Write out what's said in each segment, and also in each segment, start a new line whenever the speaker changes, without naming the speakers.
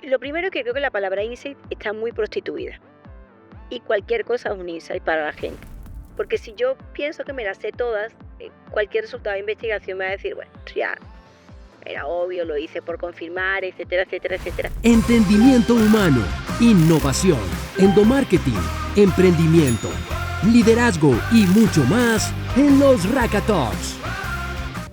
Lo primero que creo que la palabra insight está muy prostituida y cualquier cosa es un insight para la gente. Porque si yo pienso que me las sé todas, cualquier resultado de investigación me va a decir, bueno, ya era obvio, lo hice por confirmar, etcétera, etcétera, etcétera.
Entendimiento humano, innovación, endomarketing, emprendimiento, liderazgo y mucho más en los Raka Talks.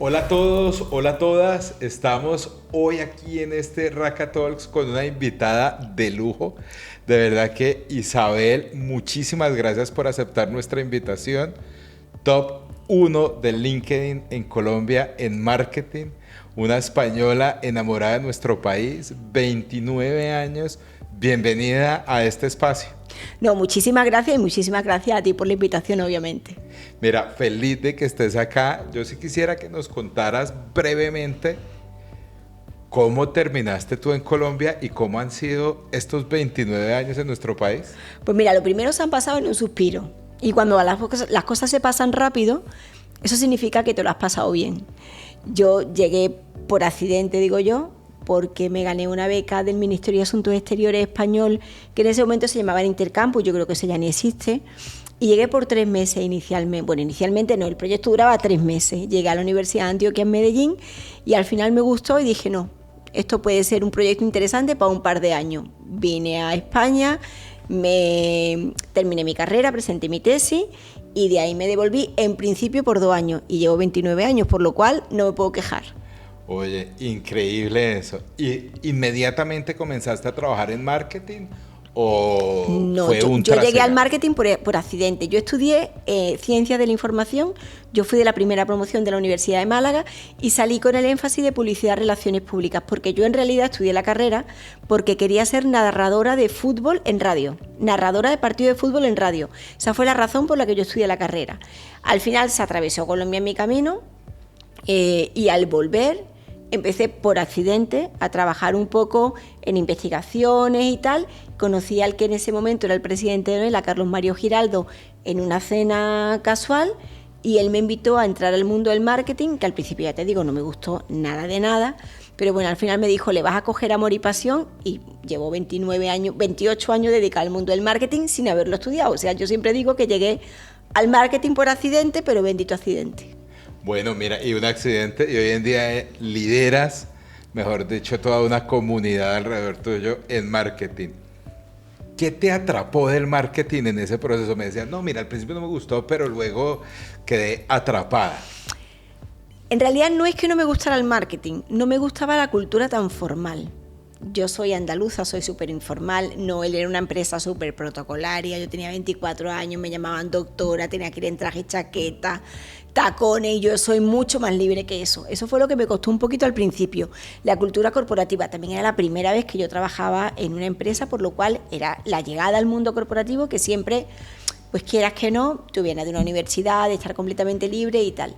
Hola a todos, hola a todas. Estamos hoy aquí en este Raka Talks con una invitada de lujo. De verdad que Isabel, muchísimas gracias por aceptar nuestra invitación. Top 1 de LinkedIn en Colombia en marketing. Una española enamorada de nuestro país, 29 años. Bienvenida a este espacio.
No, muchísimas gracias y muchísimas gracias a ti por la invitación, obviamente.
Mira, feliz de que estés acá. Yo sí quisiera que nos contaras brevemente cómo terminaste tú en Colombia y cómo han sido estos 29 años en nuestro país.
Pues mira, lo primero se han pasado en un suspiro. Y cuando las cosas se pasan rápido, eso significa que te lo has pasado bien. Yo llegué por accidente, digo yo, porque me gané una beca del Ministerio de Asuntos Exteriores español, que en ese momento se llamaba Intercampus, yo creo que eso ya ni existe, y llegué por 3 meses inicialmente. Bueno, inicialmente no, el proyecto duraba 3 meses. Llegué a la Universidad de Antioquia en Medellín y al final me gustó y dije, no, esto puede ser un proyecto interesante para un par de años. Vine a España, terminé mi carrera, presenté mi tesis y de ahí me devolví en principio por 2 años y llevo 29 años, por lo cual no me puedo quejar.
Oye, increíble eso. ¿Y inmediatamente comenzaste a trabajar en marketing o
no,
fue un
yo llegué
trasero?
al marketing por accidente. Yo estudié Ciencias de la Información, yo fui de la primera promoción de la Universidad de Málaga y salí con el énfasis de Publicidad y Relaciones Públicas, porque yo en realidad estudié la carrera porque quería ser narradora de fútbol en radio, narradora de partido de fútbol en radio. Esa fue la razón por la que yo estudié la carrera. Al final se atravesó Colombia en mi camino y al volver empecé por accidente a trabajar un poco en investigaciones y tal. Conocí al que en ese momento era el presidente de Noel, a Carlos Mario Giraldo, en una cena casual y él me invitó a entrar al mundo del marketing, que al principio, ya te digo, no me gustó nada de nada, pero bueno, al final me dijo, le vas a coger amor y pasión, y llevo 28 años dedicada al mundo del marketing sin haberlo estudiado. O sea, yo siempre digo que llegué al marketing por accidente, pero bendito accidente.
Bueno, mira, y un accidente, y hoy en día lideras, mejor dicho, toda una comunidad alrededor tuyo en marketing. ¿Qué te atrapó del marketing en ese proceso? Me decían, no, mira, al principio no me gustó, pero luego quedé atrapada.
En realidad no es que no me gustara el marketing, no me gustaba la cultura tan formal. Yo soy andaluza, soy súper informal, Noel era una empresa súper protocolaria, yo tenía 24 años, me llamaban doctora, tenía que ir en traje y chaqueta, tacones, y yo soy mucho más libre que eso. Eso fue lo que me costó un poquito al principio. La cultura corporativa, también era la primera vez que yo trabajaba en una empresa, por lo cual era la llegada al mundo corporativo que siempre, pues quieras que no, tú vienes de una universidad, de estar completamente libre y tal.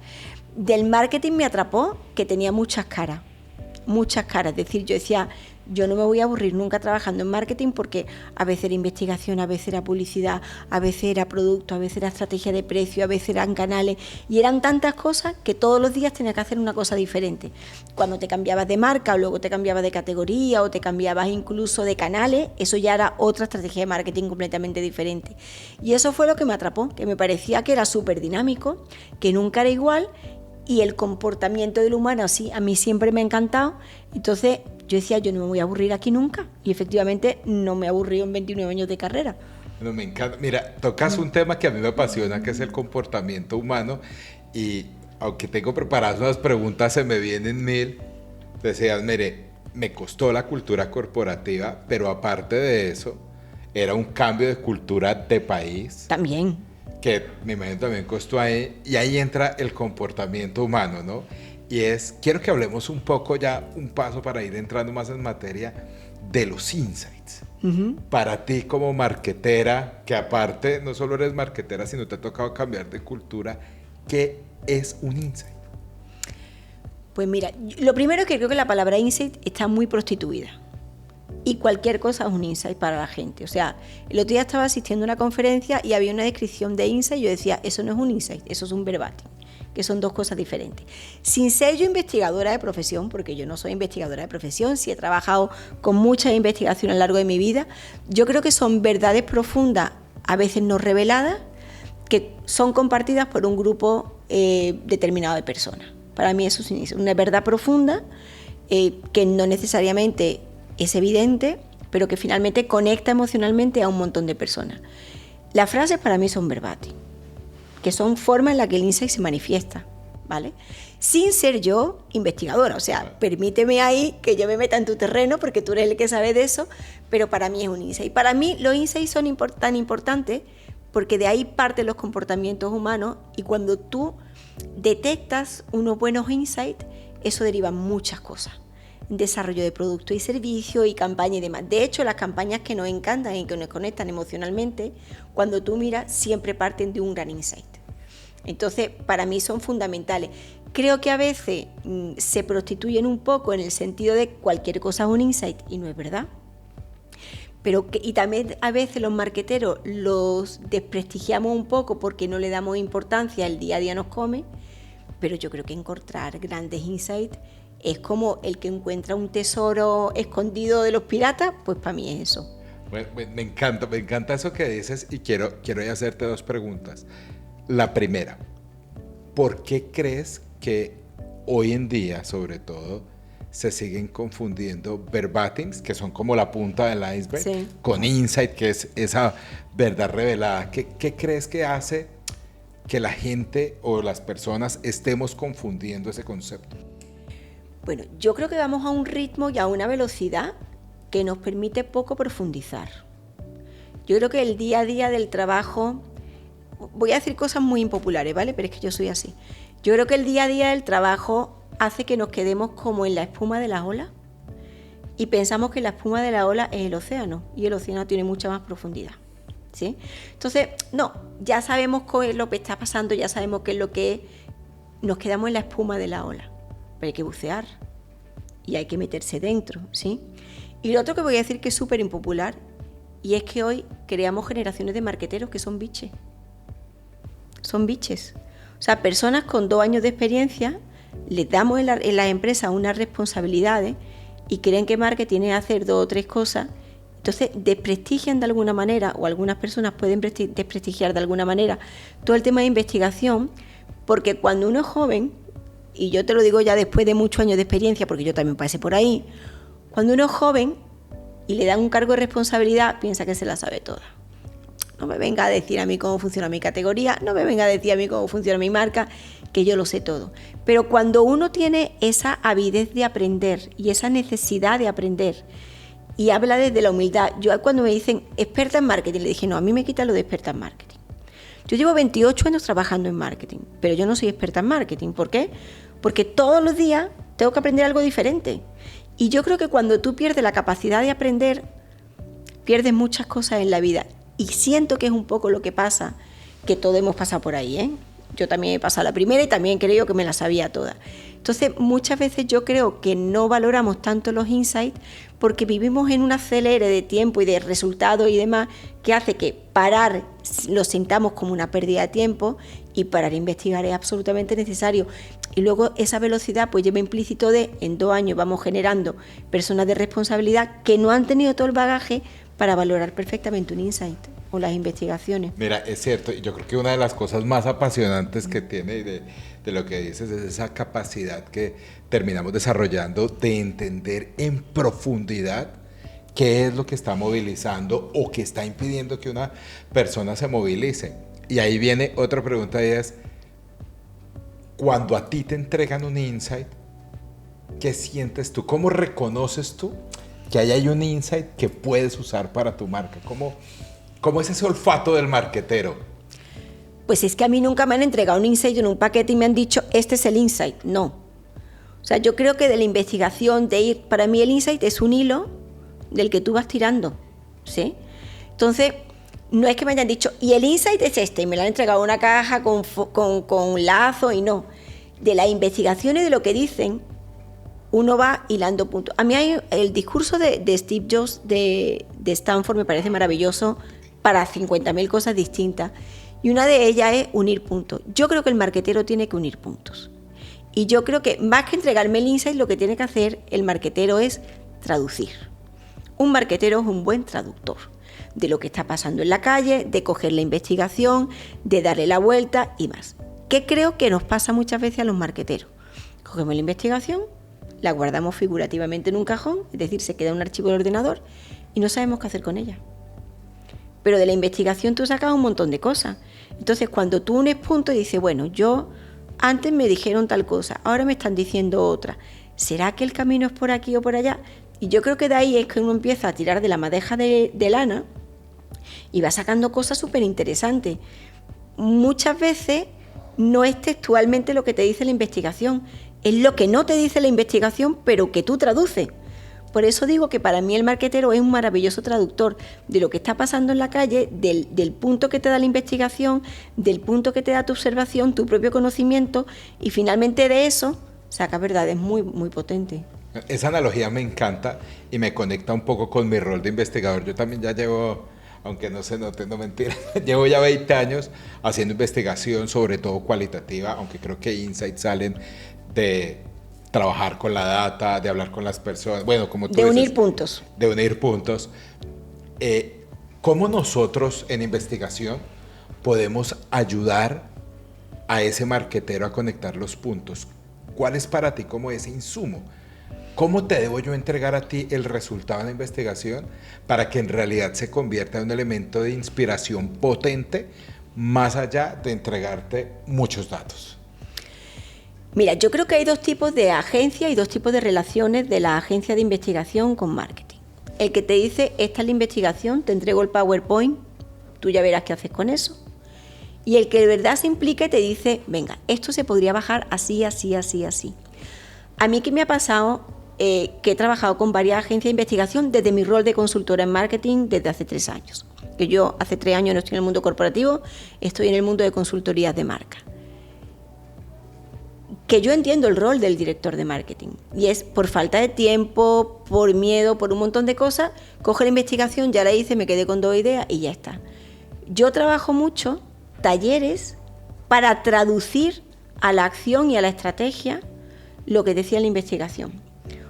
Del marketing me atrapó que tenía muchas caras, es decir, yo decía, yo no me voy a aburrir nunca trabajando en marketing porque a veces era investigación, a veces era publicidad, a veces era producto, a veces era estrategia de precio, a veces eran canales y eran tantas cosas que todos los días tenía que hacer una cosa diferente. Cuando te cambiabas de marca o luego te cambiabas de categoría o te cambiabas incluso de canales, eso ya era otra estrategia de marketing completamente diferente. Y eso fue lo que me atrapó, que me parecía que era súper dinámico, que nunca era igual. Y el comportamiento del humano, sí, a mí siempre me ha encantado. Entonces yo decía, yo no me voy a aburrir aquí nunca. Y efectivamente no me aburrí en 29 años de carrera.
Bueno, me encanta. Mira, tocas un tema que a mí me apasiona, que es el comportamiento humano. Y aunque tengo preparadas unas preguntas, se me vienen 1000. Decías, mire, me costó la cultura corporativa, pero aparte de eso, era un cambio de cultura de país.
También.
Que me imagino también costó ahí, y ahí entra el comportamiento humano, ¿no? Y quiero que hablemos un poco ya, un paso para ir entrando más en materia de los insights. Uh-huh. Para ti como marketera, que aparte no solo eres marketera, sino te ha tocado cambiar de cultura, ¿qué es un insight?
Pues mira, lo primero es que creo que la palabra insight está muy prostituida. Y cualquier cosa es un insight para la gente. O sea, el otro día estaba asistiendo a una conferencia y había una descripción de insight y yo decía, eso no es un insight, eso es un verbatim. que son dos cosas diferentes. Sin ser yo investigadora de profesión, porque yo no soy investigadora de profesión, sí he trabajado con mucha investigación a lo largo de mi vida, yo creo que son verdades profundas, a veces no reveladas, que son compartidas por un grupo determinado de personas. Para mí eso es una verdad profunda que no necesariamente es evidente, pero que finalmente conecta emocionalmente a un montón de personas. Las frases para mí son verbatim, que son formas en las que el insight se manifiesta, ¿vale? Sin ser yo investigadora, o sea, permíteme ahí que yo me meta en tu terreno porque tú eres el que sabe de eso, pero para mí es un insight. Para mí los insights son tan importantes porque de ahí parten los comportamientos humanos y cuando tú detectas unos buenos insights, eso deriva en muchas cosas. Desarrollo de productos y servicios y campañas y demás. De hecho, las campañas que nos encantan y que nos conectan emocionalmente, cuando tú miras, siempre parten de un gran insight. Entonces, para mí son fundamentales. Creo que a veces se prostituyen un poco en el sentido de cualquier cosa es un insight y no es verdad. Y también a veces los marketeros los desprestigiamos un poco porque no le damos importancia, el día a día nos come, pero yo creo que encontrar grandes insights es como el que encuentra un tesoro escondido de los piratas, pues para mí es eso.
Bueno, me encanta eso que dices y quiero hacerte dos preguntas. La primera, ¿por qué crees que hoy en día, sobre todo, se siguen confundiendo verbatims, que son como la punta del iceberg, sí, con insight, que es esa verdad revelada? ¿Qué crees que hace que la gente o las personas estemos confundiendo ese concepto?
Bueno, yo creo que vamos a un ritmo y a una velocidad que nos permite poco profundizar. Yo creo que el día a día del trabajo, voy a decir cosas muy impopulares, ¿vale? Pero es que yo soy así. Yo creo que el día a día del trabajo hace que nos quedemos como en la espuma de las olas y pensamos que la espuma de la ola es el océano y el océano tiene mucha más profundidad, ¿sí? Entonces, no, ya sabemos qué es lo que está pasando, ya sabemos qué es lo que es, nos quedamos en la espuma de la ola. Pero hay que bucear y hay que meterse dentro, ¿sí? Y lo otro que voy a decir que es súper impopular y es que hoy creamos generaciones de marketeros que son biches. Son biches. O sea, personas con 2 años de experiencia, les damos en las empresas unas responsabilidades y creen que marketing es hacer 2 o 3 cosas. Entonces, desprestigian de alguna manera, o algunas personas pueden desprestigiar de alguna manera, todo el tema de investigación, porque cuando uno es joven, y yo te lo digo ya después de muchos años de experiencia, porque yo también pasé por ahí, cuando uno es joven y le dan un cargo de responsabilidad, piensa que se la sabe toda. No me venga a decir a mí cómo funciona mi categoría, no me venga a decir a mí cómo funciona mi marca, que yo lo sé todo. Pero cuando uno tiene esa avidez de aprender y esa necesidad de aprender y habla desde la humildad, yo cuando me dicen experta en marketing, le dije, no, a mí me quita lo de experta en marketing. Yo llevo 28 años trabajando en marketing, pero yo no soy experta en marketing. ¿Por qué? Porque todos los días tengo que aprender algo diferente. Y yo creo que cuando tú pierdes la capacidad de aprender, pierdes muchas cosas en la vida. Y siento que es un poco lo que pasa, que todos hemos pasado por ahí, ¿eh? Yo también he pasado la primera y también creo que me la sabía toda. Entonces, muchas veces yo creo que no valoramos tanto los insights porque vivimos en un acelere de tiempo y de resultados y demás que hace que parar lo sintamos como una pérdida de tiempo y parar a investigar es absolutamente necesario. Y luego esa velocidad pues lleva implícito de en 2 años vamos generando personas de responsabilidad que no han tenido todo el bagaje para valorar perfectamente un insight o las investigaciones.
Mira, es cierto, yo creo que una de las cosas más apasionantes que tiene de lo que dices es esa capacidad que terminamos desarrollando de entender en profundidad qué es lo que está movilizando o que está impidiendo que una persona se movilice. Y ahí viene otra pregunta y es, cuando a ti te entregan un insight, ¿qué sientes tú? ¿Cómo reconoces tú que ahí hay un insight que puedes usar para tu marca? ¿Cómo es ese olfato del marketero?
Pues es que a mí nunca me han entregado un insight en un paquete y me han dicho, este es el insight. No. O sea, yo creo que de la investigación, para mí el insight es un hilo del que tú vas tirando, ¿sí? Entonces, no es que me hayan dicho, y el insight es este, y me lo han entregado en una caja con lazo y no. De las investigaciones de lo que dicen, uno va hilando puntos. A mí el discurso de Steve Jobs de Stanford me parece maravilloso para 50.000 cosas distintas. Y una de ellas es unir puntos. Yo creo que el marketero tiene que unir puntos. Y yo creo que más que entregarme el insight, lo que tiene que hacer el marketero es traducir. Un marketero es un buen traductor de lo que está pasando en la calle, de coger la investigación, de darle la vuelta y más. ¿Qué creo que nos pasa muchas veces a los marketeros? Cogemos la investigación, la guardamos figurativamente en un cajón, es decir, se queda en un archivo del ordenador y no sabemos qué hacer con ella. Pero de la investigación tú sacas un montón de cosas. Entonces, cuando tú unes puntos y dices, bueno, yo antes me dijeron tal cosa, ahora me están diciendo otra. ¿Será que el camino es por aquí o por allá? Y yo creo que de ahí es que uno empieza a tirar de la madeja de lana y va sacando cosas súper interesantes. Muchas veces no es textualmente lo que te dice la investigación, es lo que no te dice la investigación, pero que tú traduces. Por eso digo que para mí el marketero es un maravilloso traductor de lo que está pasando en la calle, del punto que te da la investigación, del punto que te da tu observación, tu propio conocimiento, y finalmente de eso saca verdades muy, muy potentes.
Esa analogía me encanta y me conecta un poco con mi rol de investigador. Yo también ya llevo, aunque no se note, no mentira, llevo ya 20 años haciendo investigación, sobre todo cualitativa, aunque creo que insights salen de trabajar con la data, de hablar con las personas, bueno, como tú dices,
unir puntos.
De unir puntos. ¿Cómo nosotros en investigación podemos ayudar a ese marketero a conectar los puntos? ¿Cuál es para ti como ese insumo? ¿Cómo te debo yo entregar a ti el resultado de la investigación para que en realidad se convierta en un elemento de inspiración potente más allá de entregarte muchos datos?
Mira, yo creo que hay dos tipos de agencias y dos tipos de relaciones de la agencia de investigación con marketing. El que te dice, esta es la investigación, te entrego el PowerPoint, tú ya verás qué haces con eso. Y el que de verdad se implica y te dice, venga, esto se podría bajar así, así, así, así. A mí, ¿qué me ha pasado? Que he trabajado con varias agencias de investigación desde mi rol de consultora en marketing desde hace 3 años. Que yo hace 3 años no estoy en el mundo corporativo, estoy en el mundo de consultorías de marca. Que yo entiendo el rol del director de marketing y es por falta de tiempo, por miedo, por un montón de cosas, coge la investigación, ya la hice, me quedé con 2 ideas y ya está. Yo trabajo mucho talleres para traducir a la acción y a la estrategia lo que decía la investigación.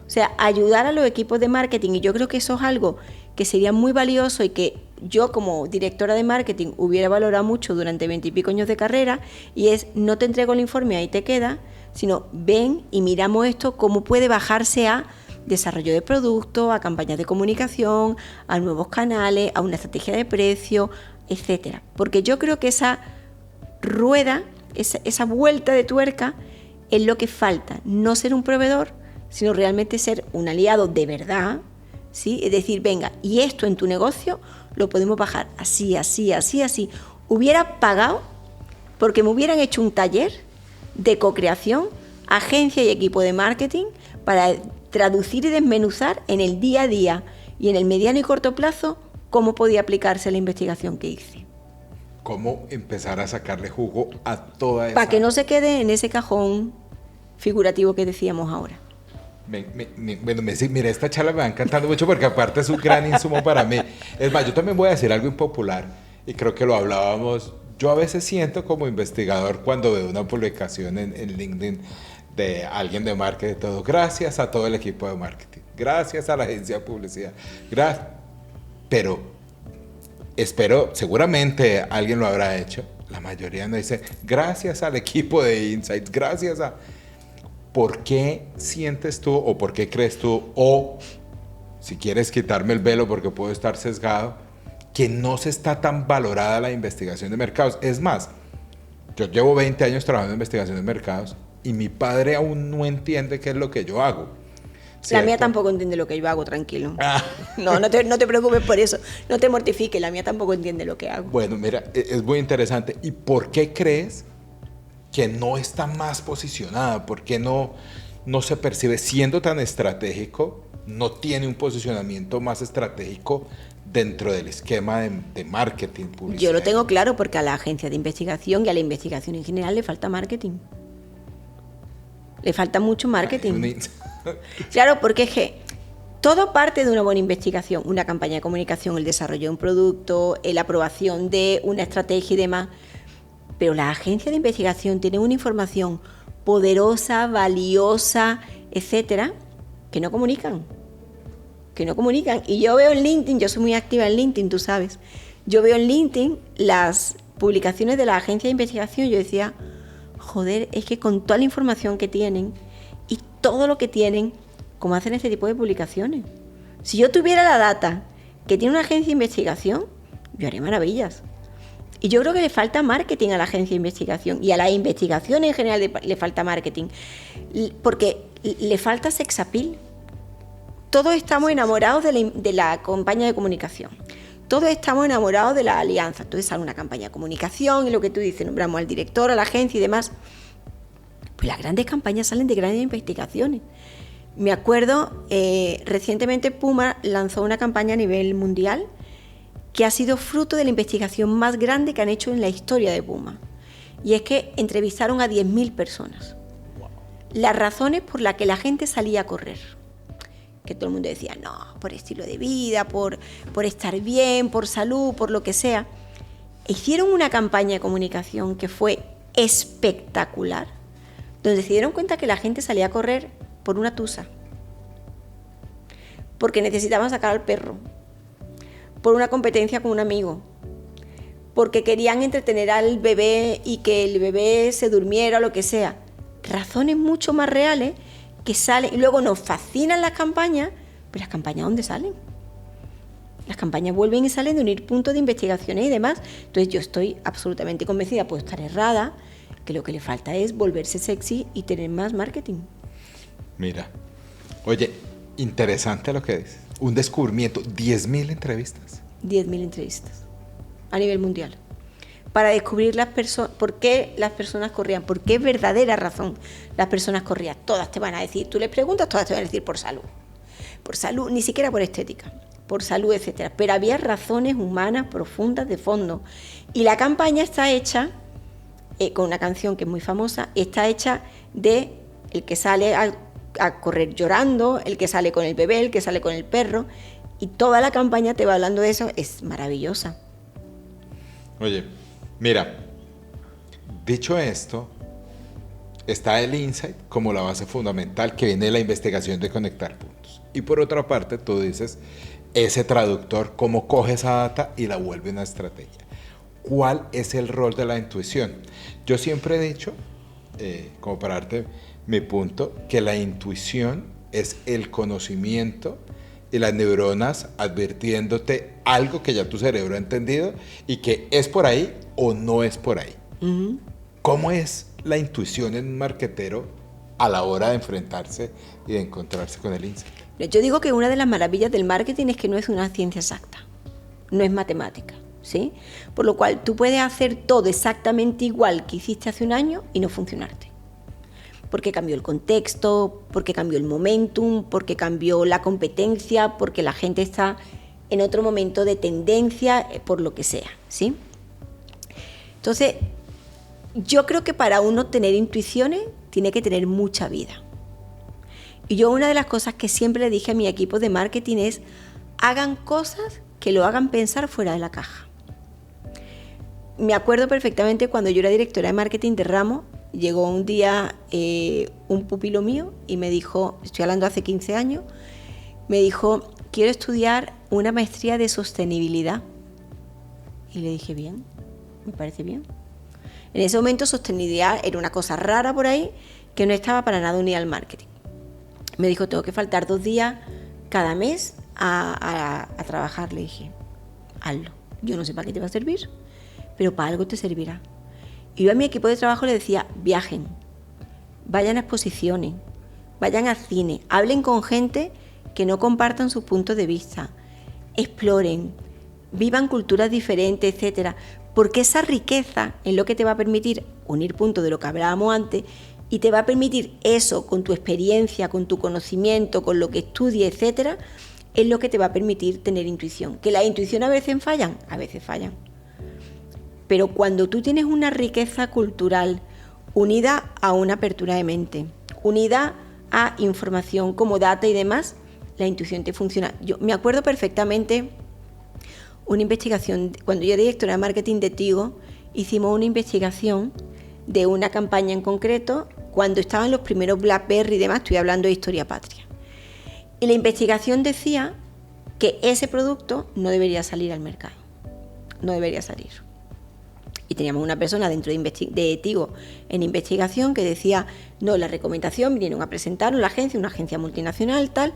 O sea, ayudar a los equipos de marketing, y yo creo que eso es algo que sería muy valioso y que yo como directora de marketing hubiera valorado mucho durante 20 y pico años de carrera, y es, no te entrego el informe, ahí te queda, sino ven y miramos esto, cómo puede bajarse a desarrollo de producto, a campañas de comunicación, a nuevos canales, a una estrategia de precio, etcétera. Porque yo creo que esa rueda, esa vuelta de tuerca es lo que falta, no ser un proveedor, sino realmente ser un aliado de verdad, ¿sí? Es decir, venga, y esto en tu negocio lo podemos bajar así, así, así, así. Hubiera pagado porque me hubieran hecho un taller de co-creación, agencia y equipo de marketing, para traducir y desmenuzar en el día a día y en el mediano y corto plazo cómo podía aplicarse la investigación que hice.
¿Cómo empezar a sacarle jugo a toda esa...
Para que no se quede en ese cajón figurativo que decíamos ahora.
Mira, esta charla me va encantando mucho porque aparte es un gran insumo para mí. Es más, yo también voy a decir algo impopular y creo que lo hablábamos. Yo a veces siento como investigador cuando veo una publicación en LinkedIn de alguien de marketing, todo, gracias a todo el equipo de marketing, gracias a la agencia de publicidad, gracias. Pero espero, seguramente alguien lo habrá hecho, la mayoría no dice, gracias al equipo de Insights, gracias a... ¿Por qué sientes tú o por qué crees tú, o si quieres quitarme el velo porque puedo estar sesgado, que no se está tan valorada la investigación de mercados? Es más, yo llevo 20 años trabajando en investigación de mercados y mi padre aún no entiende qué es lo que yo hago. ¿Cierto?
La mía tampoco entiende lo que yo hago, tranquilo. No te preocupes por eso, no te mortifiques, la mía tampoco entiende lo que hago.
Bueno, mira, es muy interesante. ¿Y por qué crees que no está más posicionada? ¿Por qué no se percibe siendo tan estratégico? No tiene un posicionamiento más estratégico dentro del esquema de marketing, publicidad.
Yo lo tengo claro, porque a la agencia de investigación y a la investigación en general le falta marketing. Le falta mucho marketing. Claro, porque es que todo parte de una buena investigación, una campaña de comunicación, el desarrollo de un producto, la aprobación de una estrategia y demás. Pero las agencias de investigación tienen una información poderosa, valiosa, etcétera, que no comunican. Y yo veo en LinkedIn, yo soy muy activa en LinkedIn, tú sabes, yo veo en LinkedIn las publicaciones de la agencia de investigación y yo decía, joder, es que con toda la información que tienen y todo lo que tienen, ¿cómo hacen este tipo de publicaciones? Si yo tuviera la data que tiene una agencia de investigación, yo haría maravillas. Y yo creo que le falta marketing a la agencia de investigación y a la investigación en general le falta marketing, porque le falta sex appeal. Todos estamos enamorados de la campaña de comunicación. Todos estamos enamorados de la alianza. Entonces sale una campaña de comunicación y lo que tú dices, nombramos al director, a la agencia y demás. Pues las grandes campañas salen de grandes investigaciones. Me acuerdo, recientemente Puma lanzó una campaña a nivel mundial que ha sido fruto de la investigación más grande que han hecho en la historia de Puma. Y es que entrevistaron a 10.000 personas. Las razones por las que la gente salía a correr. Que todo el mundo decía, no, por estilo de vida, por estar bien, por salud, por lo que sea. Hicieron una campaña de comunicación que fue espectacular, donde se dieron cuenta que la gente salía a correr por una tusa, porque necesitaban sacar al perro, por una competencia con un amigo, porque querían entretener al bebé y que el bebé se durmiera o lo que sea. Razones mucho más reales que salen, y luego nos fascinan las campañas, pero las campañas ¿dónde salen? Las campañas vuelven y salen de unir puntos de investigaciones y demás. Entonces yo estoy absolutamente convencida, puedo estar errada, que lo que le falta es volverse sexy y tener más marketing.
Mira, oye, interesante lo que dices. Un descubrimiento, 10.000 entrevistas.
10.000 entrevistas a nivel mundial para descubrir por qué las personas corrían, por qué verdadera razón las personas corrían. Todas te van a decir, tú les preguntas, todas te van a decir por salud, ni siquiera por estética, por salud, etcétera. Pero había razones humanas profundas de fondo. Y la campaña está hecha con una canción que es muy famosa, está hecha de el que sale a correr llorando, el que sale con el bebé, el que sale con el perro, y toda la campaña te va hablando de eso, es maravillosa.
Oye, mira, dicho esto, está el insight como la base fundamental que viene de la investigación de conectar puntos. Y por otra parte, tú dices, ese traductor, cómo coge esa data y la vuelve una estrategia. ¿Cuál es el rol de la intuición? Yo siempre he dicho, como para darte mi punto, que la intuición es el conocimiento y las neuronas advirtiéndote algo que ya tu cerebro ha entendido y que es por ahí o no es por ahí. Uh-huh. ¿Cómo es la intuición en un marketero a la hora de enfrentarse y de encontrarse con el insight?
Yo digo que una de las maravillas del marketing es que no es una ciencia exacta, no es matemática, ¿sí? Por lo cual tú puedes hacer todo exactamente igual que hiciste hace un año y no funcionarte. Porque cambió el contexto, porque cambió el momentum, porque cambió la competencia, porque la gente está en otro momento de tendencia, por lo que sea, ¿sí? Entonces, yo creo que para uno tener intuiciones tiene que tener mucha vida. Y yo una de las cosas que siempre le dije a mi equipo de marketing es, hagan cosas que lo hagan pensar fuera de la caja. Me acuerdo perfectamente cuando yo era directora de marketing de Ramo, llegó un día un pupilo mío y me dijo, estoy hablando hace 15 años, me dijo, quiero estudiar una maestría de sostenibilidad. Y le dije, bien, me parece bien. En ese momento sostenibilidad era una cosa rara por ahí que no estaba para nada unida al marketing. Me dijo, tengo que faltar 2 días cada mes a trabajar. Le dije, hazlo. Yo no sé para qué te va a servir, pero para algo te servirá. Y yo a mi equipo de trabajo le decía, viajen, vayan a exposiciones, vayan al cine, hablen con gente que no compartan sus puntos de vista, exploren, vivan culturas diferentes, etcétera, porque esa riqueza es lo que te va a permitir unir puntos de lo que hablábamos antes y te va a permitir eso con tu experiencia, con tu conocimiento, con lo que estudies, etcétera, es lo que te va a permitir tener intuición. ¿Que las intuiciones a veces fallan? A veces fallan. Pero cuando tú tienes una riqueza cultural unida a una apertura de mente, unida a información como data y demás, la intuición te funciona. Yo me acuerdo perfectamente una investigación, cuando yo era directora de marketing de Tigo, hicimos una investigación de una campaña en concreto cuando estaban los primeros BlackBerry y demás, estoy hablando de historia patria. Y la investigación decía que ese producto no debería salir al mercado, no debería salir. Y teníamos una persona dentro de Tigo en investigación que decía, no, la recomendación, vinieron a presentarnos la agencia, una agencia multinacional, tal,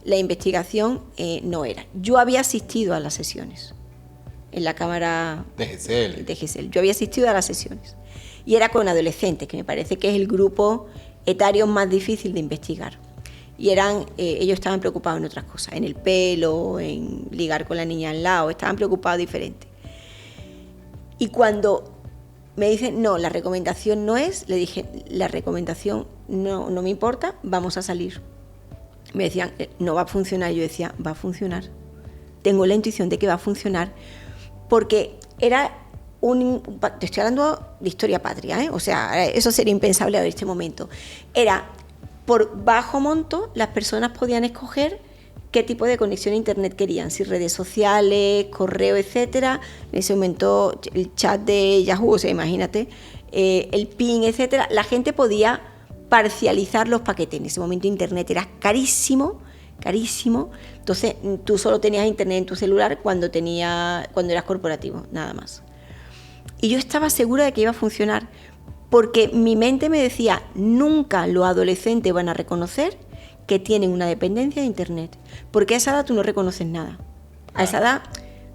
la investigación no era. Yo había asistido a las sesiones en la Cámara
de GSL.
De GSL. Yo había asistido a las sesiones y era con adolescentes, que me parece que es el grupo etario más difícil de investigar. Y ellos estaban preocupados en otras cosas, en el pelo, en ligar con la niña al lado, estaban preocupados diferentes. Y cuando me dicen, no, la recomendación no es, le dije, la recomendación no me importa, vamos a salir. Me decían, no va a funcionar. Yo decía, va a funcionar. Tengo la intuición de que va a funcionar, porque era te estoy hablando de historia patria, ¿eh? O sea, eso sería impensable en este momento. Era, por bajo monto, las personas podían escoger qué tipo de conexión a internet querían, si redes sociales, correo, etcétera. En ese momento el chat de Yahoo, o sea, imagínate, el ping, etcétera. La gente podía parcializar los paquetes. En ese momento internet era carísimo, carísimo. Entonces tú solo tenías internet en tu celular cuando eras corporativo, nada más. Y yo estaba segura de que iba a funcionar, porque mi mente me decía, nunca los adolescentes van a reconocer que tienen una dependencia de internet, porque a esa edad tú no reconoces nada. A esa edad,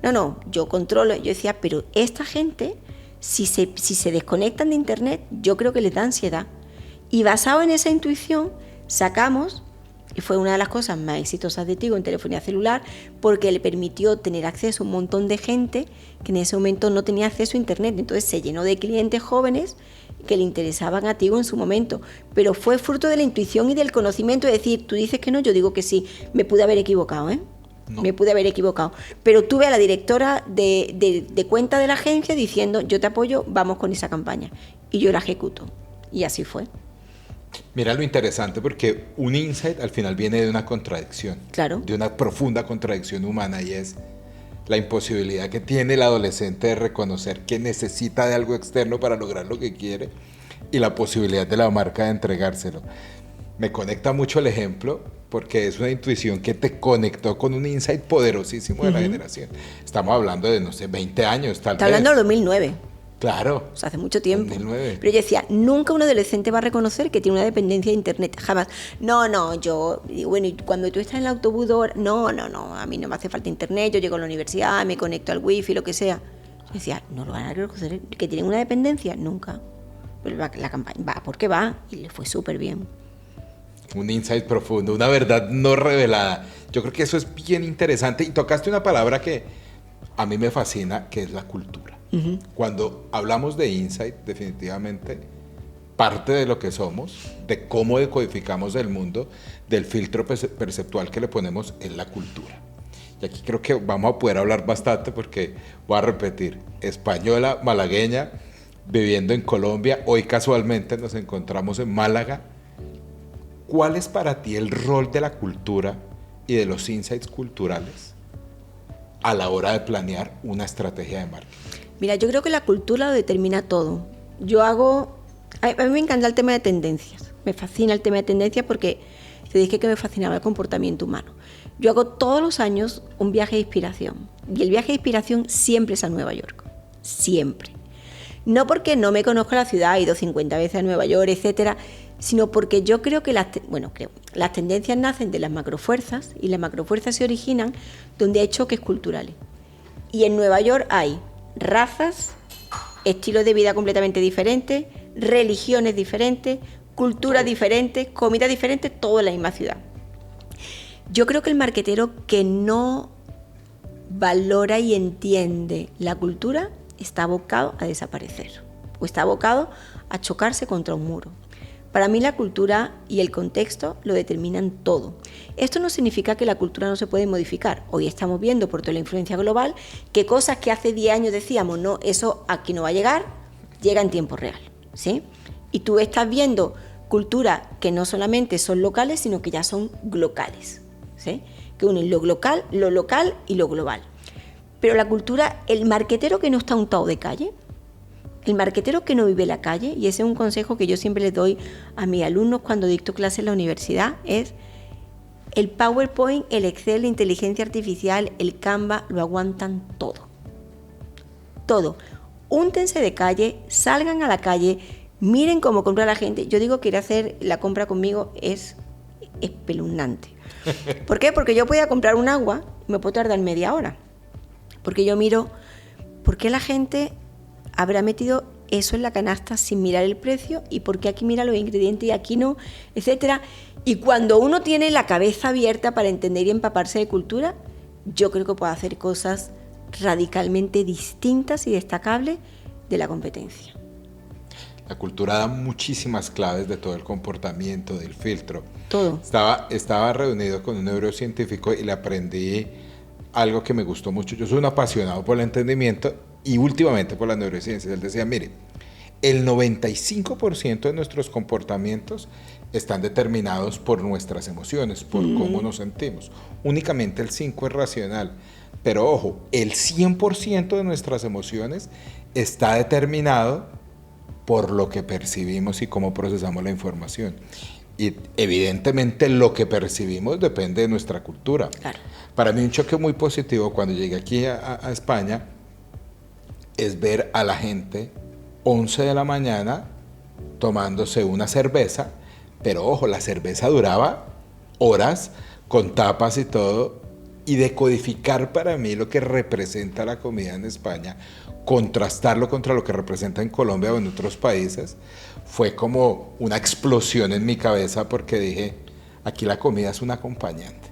no, yo controlo. Yo decía, pero esta gente, si se desconectan de internet, yo creo que les da ansiedad. Y basado en esa intuición, sacamos, y fue una de las cosas más exitosas de Tigo en telefonía celular, porque le permitió tener acceso a un montón de gente que en ese momento no tenía acceso a internet. Entonces se llenó de clientes jóvenes que le interesaban a Tigo en su momento, pero fue fruto de la intuición y del conocimiento, de decir, tú dices que no, yo digo que sí. Me pude haber equivocado, No. Me pude haber equivocado, pero tuve a la directora de cuenta de la agencia diciendo, yo te apoyo, vamos con esa campaña, y yo la ejecuto, y así fue.
Mira lo interesante, porque un insight al final viene de una contradicción,
claro,
de una profunda contradicción humana, y es la imposibilidad que tiene el adolescente de reconocer que necesita de algo externo para lograr lo que quiere, y la posibilidad de la marca de entregárselo. Me conecta mucho el ejemplo, porque es una intuición que te conectó con un insight poderosísimo de la generación. Estamos hablando de, no sé, 20 años, tal vez.
Está hablando del 2009.
Claro.
O sea, hace mucho tiempo.
2009.
Pero yo decía, nunca un adolescente va a reconocer que tiene una dependencia de internet. Jamás. No, yo, bueno, y cuando tú estás en el autobús, no, a mí no me hace falta internet, yo llego a la universidad, me conecto al wifi, lo que sea. Yo decía, no lo van a reconocer, que tienen una dependencia, nunca. Pero la campaña va porque va, y le fue súper bien.
Un insight profundo, una verdad no revelada. Yo creo que eso es bien interesante, y tocaste una palabra que a mí me fascina, que es la cultura. Uh-huh. Cuando hablamos de insight, definitivamente parte de lo que somos, de cómo decodificamos el mundo, del filtro perceptual que le ponemos, es la cultura. Y aquí creo que vamos a poder hablar bastante, porque voy a repetir, española, malagueña, viviendo en Colombia, hoy casualmente nos encontramos en Málaga. ¿Cuál es para ti el rol de la cultura y de los insights culturales a la hora de planear una estrategia de marketing?
Mira, yo creo que la cultura lo determina todo. A mí me encanta el tema de tendencias. Me fascina el tema de tendencias porque te dije que me fascinaba el comportamiento humano. Yo hago todos los años un viaje de inspiración. Y el viaje de inspiración siempre es a Nueva York. Siempre. No porque no me conozco la ciudad, he ido 50 veces a Nueva York, etcétera, sino porque yo creo que las tendencias nacen de las macrofuerzas, y las macrofuerzas se originan donde hay choques culturales. Y en Nueva York hay razas, estilos de vida completamente diferentes, religiones diferentes, culturas diferentes, comidas diferentes, todo en la misma ciudad. Yo creo que el marketero que no valora y entiende la cultura está abocado a desaparecer, o está abocado a chocarse contra un muro. Para mí la cultura y el contexto lo determinan todo. Esto no significa que la cultura no se puede modificar. Hoy estamos viendo por toda la influencia global que cosas que hace 10 años decíamos, no, eso aquí no va a llegar, llega en tiempo real, ¿sí? Y tú estás viendo culturas que no solamente son locales, sino que ya son globales, ¿sí? Que unen lo local y lo global. Pero la cultura, el marketero que no está untado de calle, El marketero que no vive la calle, y ese es un consejo que yo siempre les doy a mis alumnos cuando dicto clases en la universidad, es el PowerPoint, el Excel, la inteligencia artificial, el Canva, lo aguantan todo. Todo. Úntense de calle, salgan a la calle, miren cómo compra la gente. Yo digo que ir a hacer la compra conmigo es espeluznante. ¿Por qué? Porque yo podía comprar un agua y me puedo tardar media hora. Porque yo miro, ¿por qué la gente habrá metido eso en la canasta sin mirar el precio? ¿Y por qué aquí mira los ingredientes y aquí no? Etcétera. Y cuando uno tiene la cabeza abierta para entender y empaparse de cultura, yo creo que puede hacer cosas radicalmente distintas y destacables de la competencia.
La cultura da muchísimas claves de todo el comportamiento, del filtro.
Todo.
Estaba reunido con un neurocientífico y le aprendí algo que me gustó mucho. Yo soy un apasionado por el entendimiento y últimamente por las neurociencias. Él decía, mire, el 95% de nuestros comportamientos están determinados por nuestras emociones, por cómo nos sentimos. Únicamente el 5% es racional. Pero ojo, el 100% de nuestras emociones está determinado por lo que percibimos y cómo procesamos la información. Y evidentemente lo que percibimos depende de nuestra cultura.
Claro.
Para mí un choque muy positivo cuando llegué aquí a España es ver a la gente 11 de la mañana tomándose una cerveza, pero ojo, la cerveza duraba horas con tapas y todo, y decodificar para mí lo que representa la comida en España, contrastarlo contra lo que representa en Colombia o en otros países, fue como una explosión en mi cabeza porque dije, aquí la comida es un acompañante.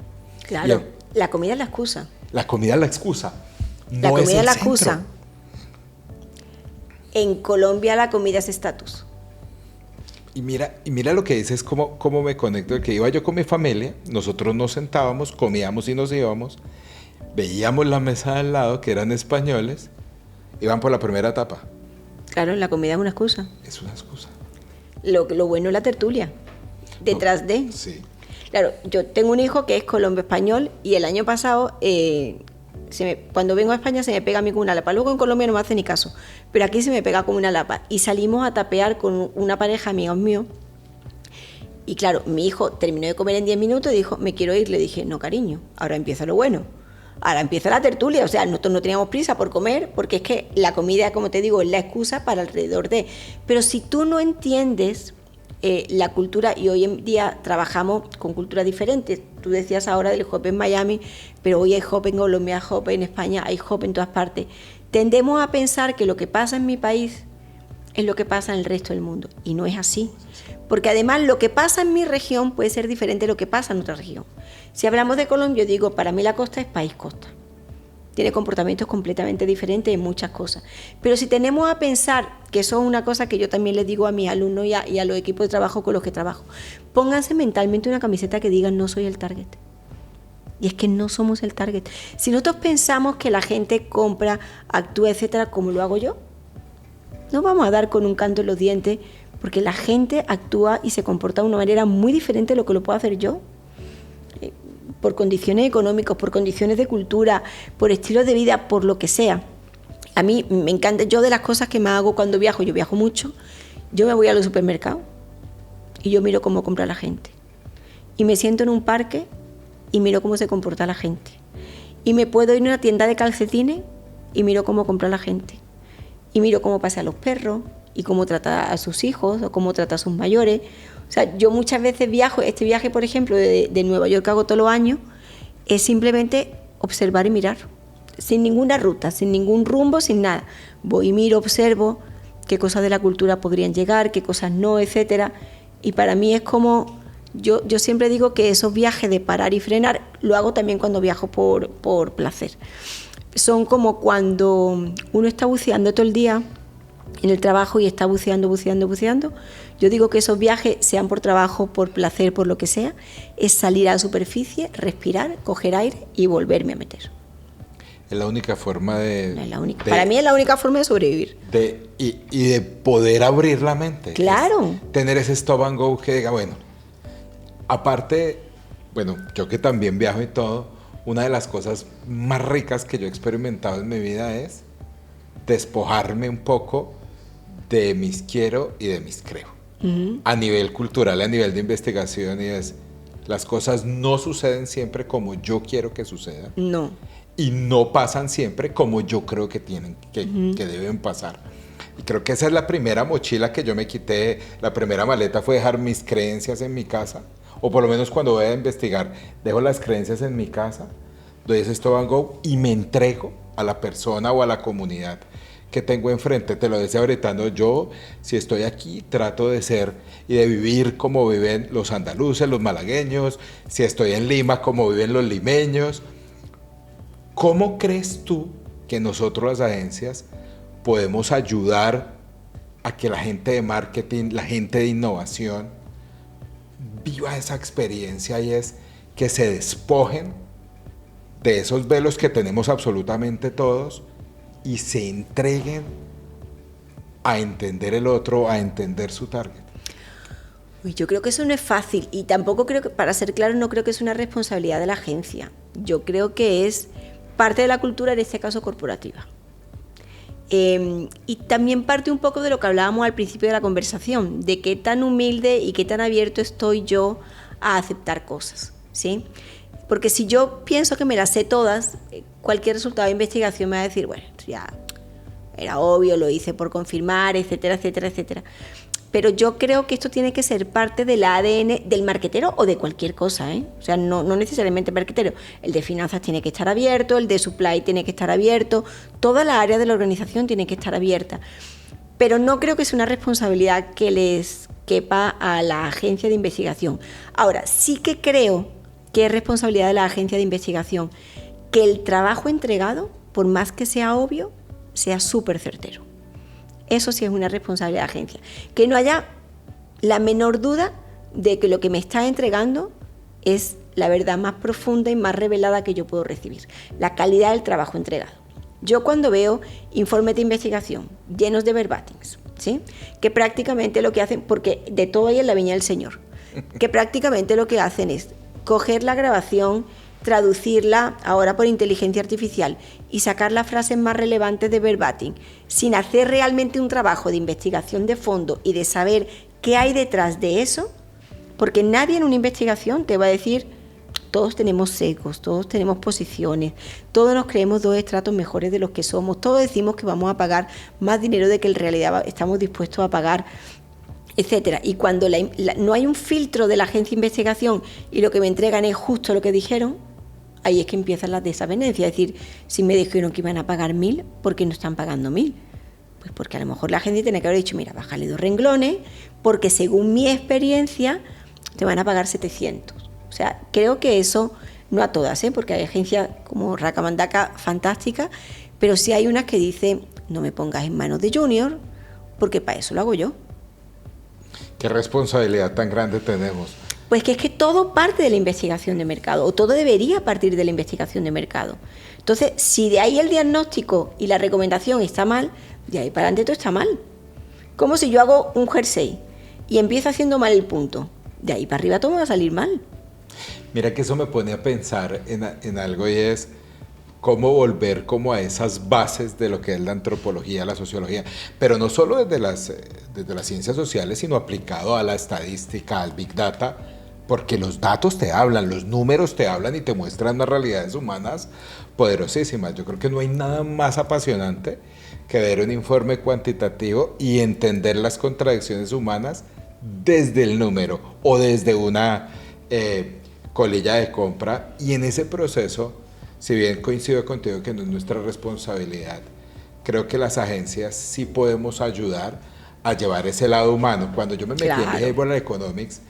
Claro, la comida es la excusa.
La comida es la excusa. No
La comida es la
centro.
excusa. En Colombia la comida es estatus.
Y mira lo que dices, cómo me conecto, de que iba yo con mi familia, nosotros nos sentábamos, comíamos y nos íbamos, veíamos la mesa al lado, que eran españoles, iban por la primera etapa.
Claro, la comida es una excusa.
Es una excusa.
Lo bueno es la tertulia, detrás de.
Sí.
Claro, yo tengo un hijo que es colombo-español y el año pasado, cuando vengo a España se me pega a mí con una lapa. Luego en Colombia no me hace ni caso, pero aquí se me pega como una lapa. Y salimos a tapear con una pareja, amigos míos. Y claro, mi hijo terminó de comer en 10 minutos y dijo, me quiero ir. Le dije, no, cariño, ahora empieza lo bueno. Ahora empieza la tertulia. O sea, nosotros no teníamos prisa por comer, porque es que la comida, como te digo, es la excusa para alrededor de. Pero si tú no entiendes la cultura, y hoy en día trabajamos con culturas diferentes. Tú decías ahora del hop en Miami, pero hoy hay hop en Colombia, hop en España, hay hop en todas partes. Tendemos a pensar que lo que pasa en mi país es lo que pasa en el resto del mundo, y no es así. Porque además lo que pasa en mi región puede ser diferente de lo que pasa en otra región. Si hablamos de Colombia, yo digo, para mí la costa es país costa. Tiene comportamientos completamente diferentes en muchas cosas. Pero si tenemos a pensar, que eso es una cosa que yo también les digo a mis alumnos y a los equipos de trabajo con los que trabajo, pónganse mentalmente una camiseta que diga no soy el target. Y es que no somos el target. Si nosotros pensamos que la gente compra, actúa, etcétera, como lo hago yo, no vamos a dar con un canto en los dientes, porque la gente actúa y se comporta de una manera muy diferente de lo que lo puedo hacer yo. Por condiciones económicas, por condiciones de cultura, por estilo de vida, por lo que sea. A mí me encanta, yo de las cosas que me hago cuando viajo, yo viajo mucho, yo me voy a los supermercados y yo miro cómo compra la gente. Y me siento en un parque y miro cómo se comporta la gente. Y me puedo ir a una tienda de calcetines y miro cómo compra la gente. Y miro cómo pasea a los perros y cómo trata a sus hijos o cómo trata a sus mayores. O sea, yo muchas veces viajo, este viaje, por ejemplo, de Nueva York que hago todos los años, es simplemente observar y mirar, sin ninguna ruta, sin ningún rumbo, sin nada. Voy y miro, observo qué cosas de la cultura podrían llegar, qué cosas no, etcétera. Y para mí es como, yo siempre digo que esos viajes de parar y frenar, lo hago también cuando viajo por placer. Son como cuando uno está buceando todo el día en el trabajo y está buceando. Yo digo que esos viajes, sean por trabajo, por placer, por lo que sea, es salir a la superficie, respirar, coger aire y volverme a meter.
Es la única forma de...
No es la única. Para mí es la única forma de sobrevivir.
Y de poder abrir la mente.
Claro.
Tener ese stop and go que diga, bueno, aparte, bueno, yo que también viajo y todo, una de las cosas más ricas que yo he experimentado en mi vida es despojarme un poco de mis quiero y de mis creo. A nivel cultural, a nivel de investigación, y es, las cosas no suceden siempre como yo quiero que sucedan.
No.
Y no pasan siempre como yo creo que tienen, que deben pasar. Y creo que esa es la primera mochila que yo me quité. La primera maleta fue dejar mis creencias en mi casa, o por lo menos cuando voy a investigar, dejo las creencias en mi casa, doy ese stop and go y me entrego a la persona o a la comunidad que tengo enfrente. Te lo decía ahorita, ¿no? Yo, si estoy aquí, trato de ser y de vivir como viven los andaluces, los malagueños. Si estoy en Lima, como viven los limeños. ¿Cómo crees tú que nosotros, las agencias, podemos ayudar a que la gente de marketing, la gente de innovación, viva esa experiencia, y es que se despojen de esos velos que tenemos absolutamente todos y se entreguen a entender el otro, a entender su target?
Uy, yo creo que eso no es fácil, y tampoco creo que, para ser claro, no creo que es una responsabilidad de la agencia. Yo creo que es parte de la cultura, en este caso corporativa. Y también parte un poco de lo que hablábamos al principio de la conversación, de qué tan humilde y qué tan abierto estoy yo a aceptar cosas, ¿sí? Porque si yo pienso que me las sé todas, cualquier resultado de investigación me va a decir, bueno, ya era obvio, lo hice por confirmar, etcétera, etcétera, etcétera. Pero yo creo que esto tiene que ser parte del ADN del marquetero o de cualquier cosa, ¿eh? O sea, no necesariamente marquetero. El de finanzas tiene que estar abierto, el de supply tiene que estar abierto, toda la área de la organización tiene que estar abierta. Pero no creo que sea una responsabilidad que les quepa a la agencia de investigación. Ahora, sí que creo que es responsabilidad de la agencia de investigación que el trabajo entregado, por más que sea obvio, sea súper certero. Eso sí es una responsabilidad de la agencia. Que no haya la menor duda de que lo que me está entregando es la verdad más profunda y más revelada que yo puedo recibir. La calidad del trabajo entregado. Yo cuando veo informes de investigación llenos de verbatims, ¿sí? Que prácticamente lo que hacen, porque de todo hay en la viña del Señor, que prácticamente lo que hacen es coger la grabación, traducirla ahora por inteligencia artificial y sacar las frases más relevantes de verbatim, sin hacer realmente un trabajo de investigación de fondo y de saber qué hay detrás de eso, porque nadie en una investigación te va a decir, todos tenemos sesgos, todos tenemos posiciones, todos nos creemos dos estratos mejores de los que somos, todos decimos que vamos a pagar más dinero de que en realidad estamos dispuestos a pagar, etcétera. Y cuando no hay un filtro de la agencia de investigación y lo que me entregan es justo lo que dijeron, ahí es que empiezan las desavenencias. Es decir, si me dijeron que iban a pagar 1.000, ¿por qué no están pagando 1.000? Pues porque a lo mejor la agencia tiene que haber dicho, mira, bájale 2 renglones, porque según mi experiencia te van a pagar 700. O sea, creo que eso, no a todas, porque hay agencias como Racamandaca fantásticas, pero sí hay unas que dicen, no me pongas en manos de junior, porque para eso lo hago yo.
¿Qué responsabilidad tan grande tenemos?
Pues que es que todo parte de la investigación de mercado, o todo debería partir de la investigación de mercado. Entonces, si de ahí el diagnóstico y la recomendación está mal, de ahí para adelante todo está mal. Como si yo hago un jersey y empiezo haciendo mal el punto, de ahí para arriba todo me va a salir mal.
Mira que eso me pone a pensar en algo, y es cómo volver como a esas bases de lo que es la antropología, la sociología, pero no solo desde las ciencias sociales, sino aplicado a la estadística, al Big Data, porque los datos te hablan, los números te hablan y te muestran unas realidades humanas poderosísimas. Yo creo que no hay nada más apasionante que ver un informe cuantitativo y entender las contradicciones humanas desde el número o desde una colilla de compra, y en ese proceso, si bien coincido contigo que no es nuestra responsabilidad, creo que las agencias sí podemos ayudar a llevar ese lado humano. Cuando yo me metí en Behavioral Economics,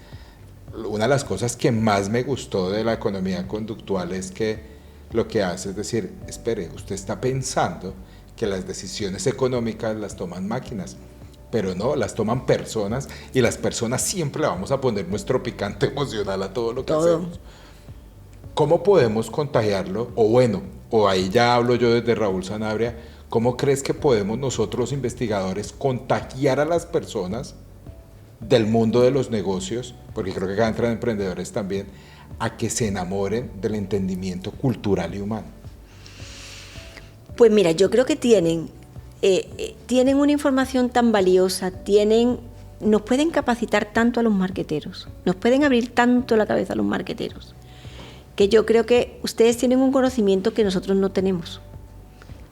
una de las cosas que más me gustó de la economía conductual es que lo que hace es decir, espere, usted está pensando que las decisiones económicas las toman máquinas, pero no, las toman personas, y las personas siempre le vamos a poner nuestro picante emocional a todo lo que hacemos. ¿Cómo podemos contagiarlo? O bueno, o ahí ya hablo yo desde Raúl Sanabria, ¿cómo crees que podemos nosotros, investigadores, contagiar a las personas del mundo de los negocios, porque creo que acá entran emprendedores también, a que se enamoren del entendimiento cultural y humano?
Pues mira, yo creo que tienen tienen una información tan valiosa, nos pueden capacitar tanto a los marqueteros, nos pueden abrir tanto la cabeza a los marqueteros, que yo creo que ustedes tienen un conocimiento que nosotros no tenemos.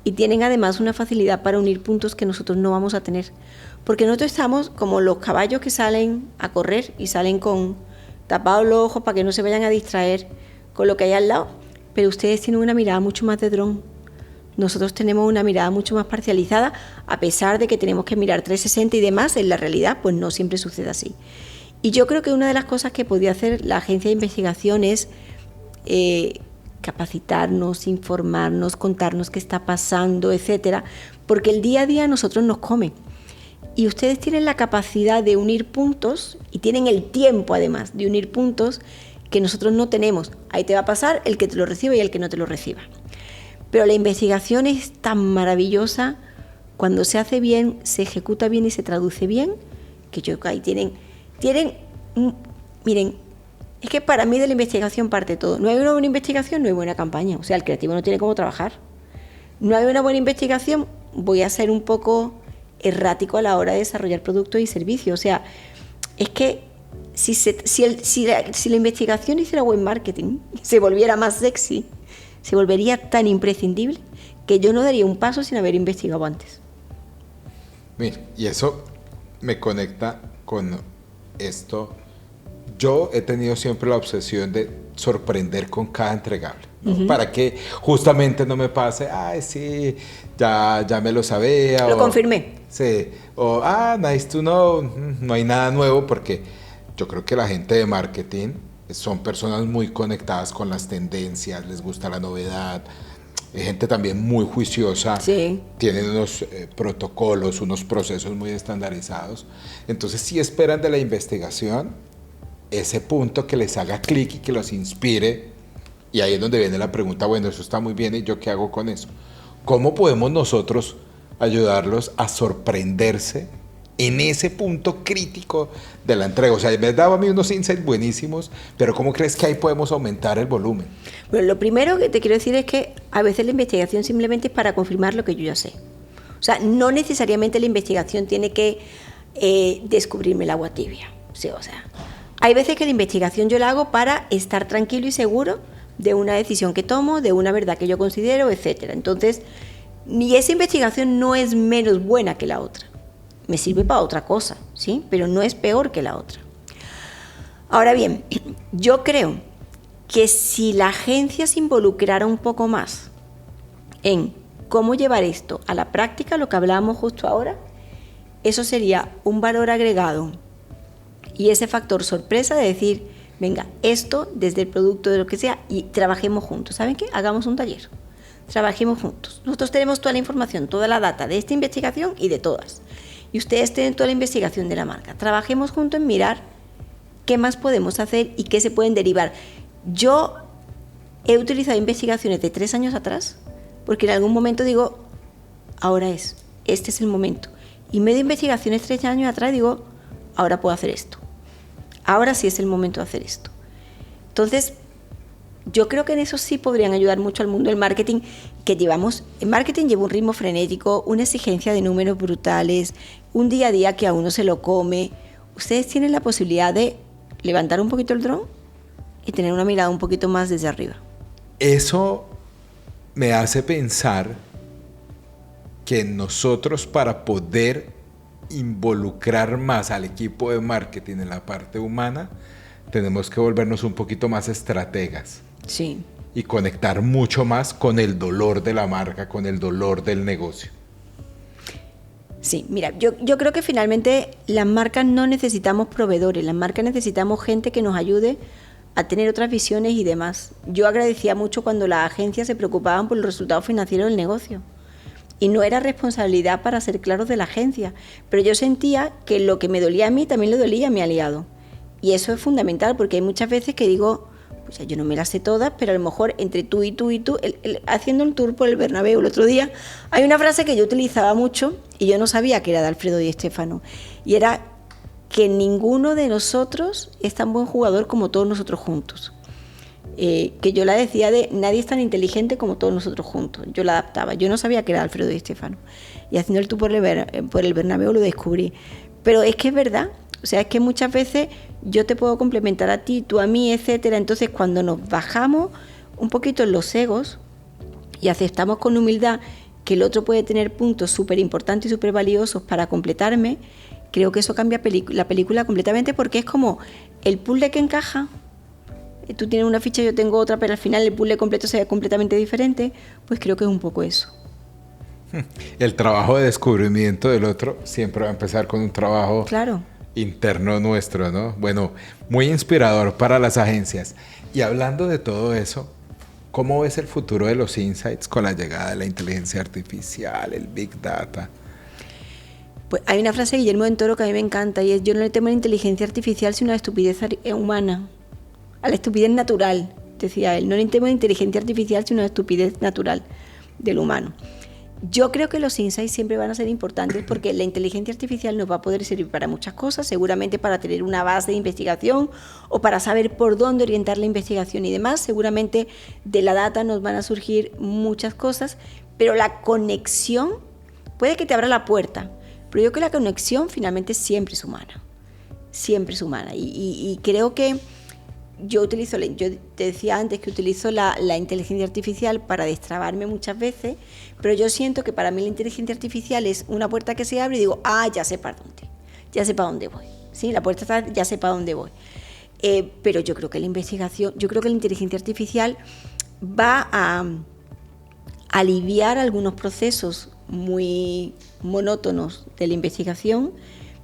Y tienen además una facilidad para unir puntos que nosotros no vamos a tener. Porque nosotros estamos como los caballos que salen a correr y salen con tapados los ojos para que no se vayan a distraer con lo que hay al lado. Pero ustedes tienen una mirada mucho más de dron. Nosotros tenemos una mirada mucho más parcializada, a pesar de que tenemos que mirar 360 y demás, en la realidad pues no siempre sucede así. Y yo creo que una de las cosas que podría hacer la agencia de investigación es capacitarnos, informarnos, contarnos qué está pasando, etcétera, porque el día a día a nosotros nos come. Y ustedes tienen la capacidad de unir puntos y tienen el tiempo además de unir puntos que nosotros no tenemos. Ahí te va a pasar el que te lo reciba y el que no te lo reciba. Pero la investigación es tan maravillosa cuando se hace bien, se ejecuta bien y se traduce bien, que yo ahí miren, es que para mí de la investigación parte todo. No hay una buena investigación, no hay buena campaña. O sea, el creativo no tiene cómo trabajar. No hay una buena investigación, voy a ser un poco errático a la hora de desarrollar productos y servicios. O sea, es que si la investigación hiciera buen marketing, se volviera más sexy, se volvería tan imprescindible que yo no daría un paso sin haber investigado antes.
Mira, y eso me conecta con esto. Yo he tenido siempre la obsesión de sorprender con cada entregable, ¿no? Uh-huh. Para que justamente no me pase, ay, sí, ya me lo sabía.
Lo confirmé.
Sí, o, nice to know, no hay nada nuevo, porque yo creo que la gente de marketing son personas muy conectadas con las tendencias, les gusta la novedad, hay gente también muy juiciosa,
sí.
Tienen unos protocolos, unos procesos muy estandarizados, entonces sí esperan de la investigación ese punto que les haga clic y que los inspire, y ahí es donde viene la pregunta, bueno, eso está muy bien, ¿y yo qué hago con eso? ¿Cómo podemos nosotros ayudarlos a sorprenderse en ese punto crítico de la entrega? O sea, me daba a mí unos insights buenísimos, pero ¿cómo crees que ahí podemos aumentar el volumen?
Bueno, lo primero que te quiero decir es que a veces la investigación simplemente es para confirmar lo que yo ya sé. O sea, no necesariamente la investigación tiene que descubrirme el agua tibia. Sí, o sea, hay veces que la investigación yo la hago para estar tranquilo y seguro de una decisión que tomo, de una verdad que yo considero, etcétera. Entonces, ni esa investigación no es menos buena que la otra. Me sirve para otra cosa, ¿sí? Pero no es peor que la otra. Ahora bien, yo creo que si la agencia se involucrara un poco más en cómo llevar esto a la práctica, lo que hablábamos justo ahora, eso sería un valor agregado. Y ese factor sorpresa de decir, venga, esto desde el producto de lo que sea y trabajemos juntos. ¿Saben qué? Hagamos un taller. Trabajemos juntos. Nosotros tenemos toda la información, toda la data de esta investigación y de todas. Y ustedes tienen toda la investigación de la marca. Trabajemos juntos en mirar qué más podemos hacer y qué se pueden derivar. Yo he utilizado investigaciones de 3 años atrás porque en algún momento digo, ahora este es el momento. Y medio investigaciones 3 años atrás digo, ahora puedo hacer esto. Ahora sí es el momento de hacer esto. Entonces, yo creo que en eso sí podrían ayudar mucho al mundo del marketing, que el marketing lleva un ritmo frenético, una exigencia de números brutales, un día a día que a uno se lo come. Ustedes tienen la posibilidad de levantar un poquito el dron y tener una mirada un poquito más desde arriba.
Eso me hace pensar que nosotros, para poder involucrar más al equipo de marketing en la parte humana, tenemos que volvernos un poquito más estrategas.
Sí.
Y conectar mucho más con el dolor de la marca, con el dolor del negocio.
Sí, mira, yo creo que finalmente las marcas no necesitamos proveedores, las marcas necesitamos gente que nos ayude a tener otras visiones y demás. Yo agradecía mucho cuando las agencias se preocupaban por los resultados financieros del negocio. Y no era responsabilidad, para ser claros, de la agencia, pero yo sentía que lo que me dolía a mí también le dolía a mi aliado. Y eso es fundamental, porque hay muchas veces que digo, pues yo no me las sé todas, pero a lo mejor entre tú y tú, haciendo un tour por el Bernabéu el otro día, hay una frase que yo utilizaba mucho y yo no sabía que era de Alfredo Di Stéfano, y era que ninguno de nosotros es tan buen jugador como todos nosotros juntos. que yo la decía de nadie es tan inteligente como todos nosotros juntos. Yo la adaptaba. Yo no sabía que era Alfredo Di Stéfano. Y haciendo el tour por el Bernabéu lo descubrí. Pero es que es verdad. O sea, es que muchas veces yo te puedo complementar a ti, tú a mí, etcétera. Entonces, cuando nos bajamos un poquito en los egos y aceptamos con humildad que el otro puede tener puntos súper importantes y súper valiosos para completarme, creo que eso cambia la película completamente, porque es como el puzzle que encaja. Tú tienes una ficha, yo tengo otra, pero al final el puzzle completo se ve completamente diferente. Pues creo que es un poco eso.
El trabajo de descubrimiento del otro siempre va a empezar con un trabajo interno nuestro, ¿no? Bueno, muy inspirador para las agencias. Y hablando de todo eso, ¿cómo ves el futuro de los insights con la llegada de la inteligencia artificial, el Big Data?
Pues hay una frase de Guillermo del Toro que a mí me encanta, y es: yo no le temo a la inteligencia artificial sino a la estupidez humana, a la estupidez natural, decía él. No le temo a la inteligencia artificial sino a la estupidez natural del humano. Yo creo que los insights siempre van a ser importantes, porque la inteligencia artificial nos va a poder servir para muchas cosas, seguramente para tener una base de investigación o para saber por dónde orientar la investigación y demás. Seguramente de la data nos van a surgir muchas cosas, pero la conexión puede que te abra la puerta, pero yo creo que la conexión finalmente siempre es humana, siempre es humana. Y creo que yo te decía antes que utilizo la inteligencia artificial para destrabarme muchas veces, pero yo siento que para mí la inteligencia artificial es una puerta que se abre y digo, ya sé para dónde voy. Sí, la puerta está, ya sé para dónde voy. Pero yo creo que la inteligencia artificial va a aliviar algunos procesos muy monótonos de la investigación,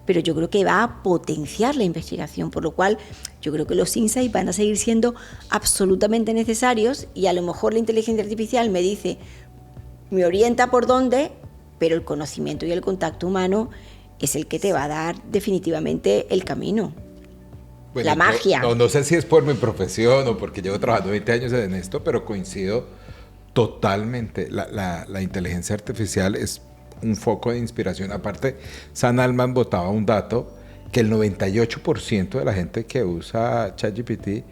pero yo creo que va a potenciar la investigación, por lo cual yo creo que los insights van a seguir siendo absolutamente necesarios, y a lo mejor la inteligencia artificial me orienta por dónde, pero el conocimiento y el contacto humano es el que te va a dar definitivamente el camino. Bueno, la magia.
No sé si es por mi profesión o porque llevo trabajando 20 años en esto, pero coincido totalmente. La inteligencia artificial es un foco de inspiración. Aparte, Sam Altman botaba un dato que el 98% de la gente que usa ChatGPT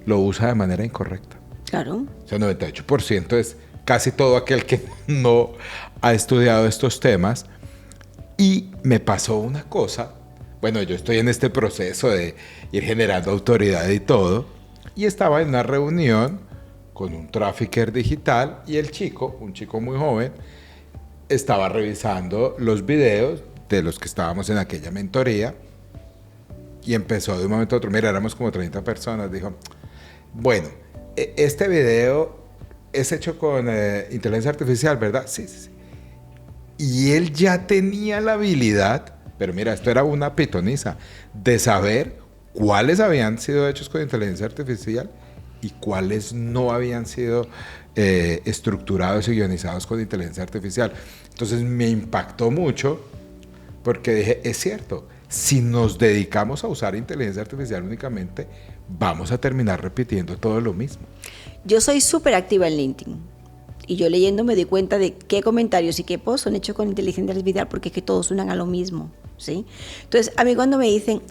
lo usa de manera incorrecta.
Claro.
O sea, el 98% es casi todo aquel que no ha estudiado estos temas. Y me pasó una cosa. Bueno, yo estoy en este proceso de ir generando autoridad y todo. Y estaba en una reunión con un trafficker digital, y el chico, un chico muy joven, estaba revisando los videos de los que estábamos en aquella mentoría, y empezó de un momento a otro, mira, éramos como 30 personas, dijo, bueno, este video es hecho con inteligencia artificial, ¿verdad? Sí. Y él ya tenía la habilidad, pero mira, esto era una pitoniza, de saber cuáles habían sido hechos con inteligencia artificial y cuáles no habían sido estructurados y guionizados con inteligencia artificial. Entonces me impactó mucho, porque dije, es cierto, si nos dedicamos a usar inteligencia artificial únicamente, vamos a terminar repitiendo todo lo mismo.
Yo soy súper activa en LinkedIn, y yo leyendo me di cuenta de qué comentarios y qué posts son hechos con inteligencia artificial, porque es que todos suenan a lo mismo, ¿sí? Entonces, a mí cuando me dicen,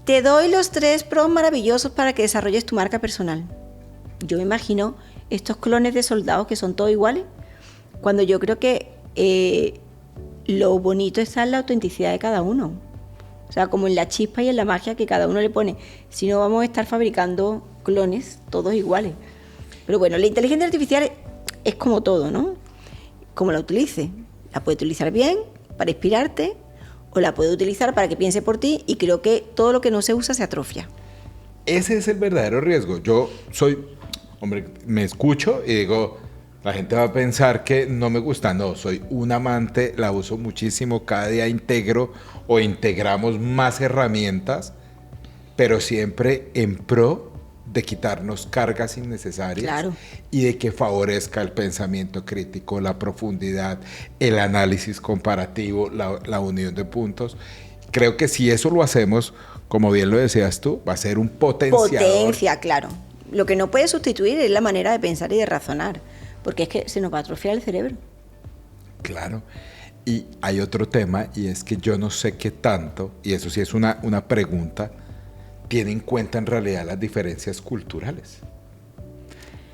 te doy los 3 pros maravillosos para que desarrolles tu marca personal, yo me imagino estos clones de soldados que son todos iguales, cuando yo creo que lo bonito está en la autenticidad de cada uno. O sea, como en la chispa y en la magia que cada uno le pone. Si no, vamos a estar fabricando clones todos iguales. Pero bueno, la inteligencia artificial es como todo, ¿no? Como la utilice. La puedes utilizar bien para inspirarte, o la puedes utilizar para que piense por ti, y creo que todo lo que no se usa se atrofia.
Ese es el verdadero riesgo. Yo me escucho y digo, la gente va a pensar que no me gusta. No, soy un amante, la uso muchísimo, cada día integro o integramos más herramientas, pero siempre en pro de quitarnos cargas innecesarias.
Claro.
Y de que favorezca el pensamiento crítico, la profundidad, el análisis comparativo, la unión de puntos. Creo que si eso lo hacemos, como bien lo decías tú, va a ser un potenciador.
Potencia, claro. Lo que no puede sustituir es la manera de pensar y de razonar, porque es que se nos va a atrofiar el cerebro.
Claro. Y hay otro tema, y es que yo no sé qué tanto, y eso sí es una pregunta, tiene en cuenta en realidad las diferencias culturales.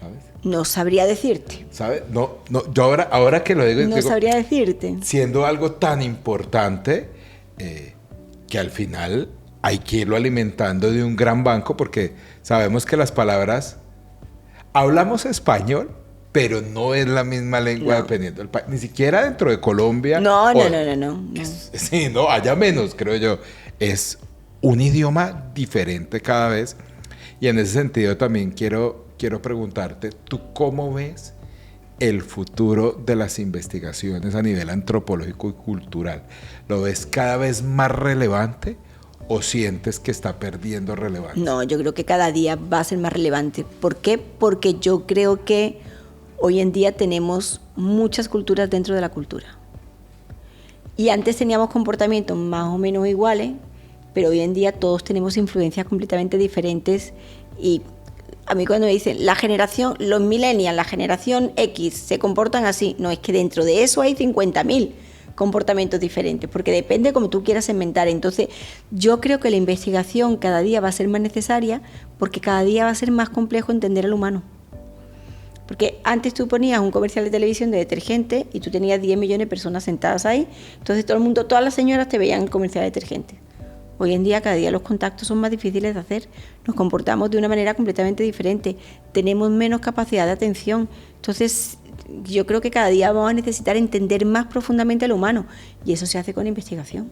¿sabes?
No sabría decirte.
¿Sabes? No, yo ahora que lo digo,
No sabría decirte.
Siendo algo tan importante que al final hay que irlo alimentando de un gran banco, porque sabemos que las palabras, hablamos español, pero no es la misma lengua dependiendo del país, ni siquiera dentro de Colombia.
No.
Sí, no, haya menos, creo yo. Es un idioma diferente cada vez, y en ese sentido también quiero preguntarte, ¿tú cómo ves el futuro de las investigaciones a nivel antropológico y cultural? ¿Lo ves cada vez más relevante o sientes que está perdiendo relevancia?
No, yo creo que cada día va a ser más relevante. ¿Por qué? Porque yo creo que hoy en día tenemos muchas culturas dentro de la cultura. Y antes teníamos comportamientos más o menos iguales, pero hoy en día todos tenemos influencias completamente diferentes. Y a mí cuando me dicen, los millennials, la generación X, se comportan así, no, es que dentro de eso hay 50.000 comportamientos diferentes, porque depende como tú quieras inventar. Entonces, yo creo que la investigación cada día va a ser más necesaria, porque cada día va a ser más complejo entender al humano. Porque antes tú ponías un comercial de televisión de detergente y tú tenías 10 millones de personas sentadas ahí, entonces todo el mundo, todas las señoras te veían el comercial de detergente. Hoy en día cada día los contactos son más difíciles de hacer, nos comportamos de una manera completamente diferente, tenemos menos capacidad de atención. Entonces yo creo que cada día vamos a necesitar entender más profundamente al humano, y eso se hace con investigación.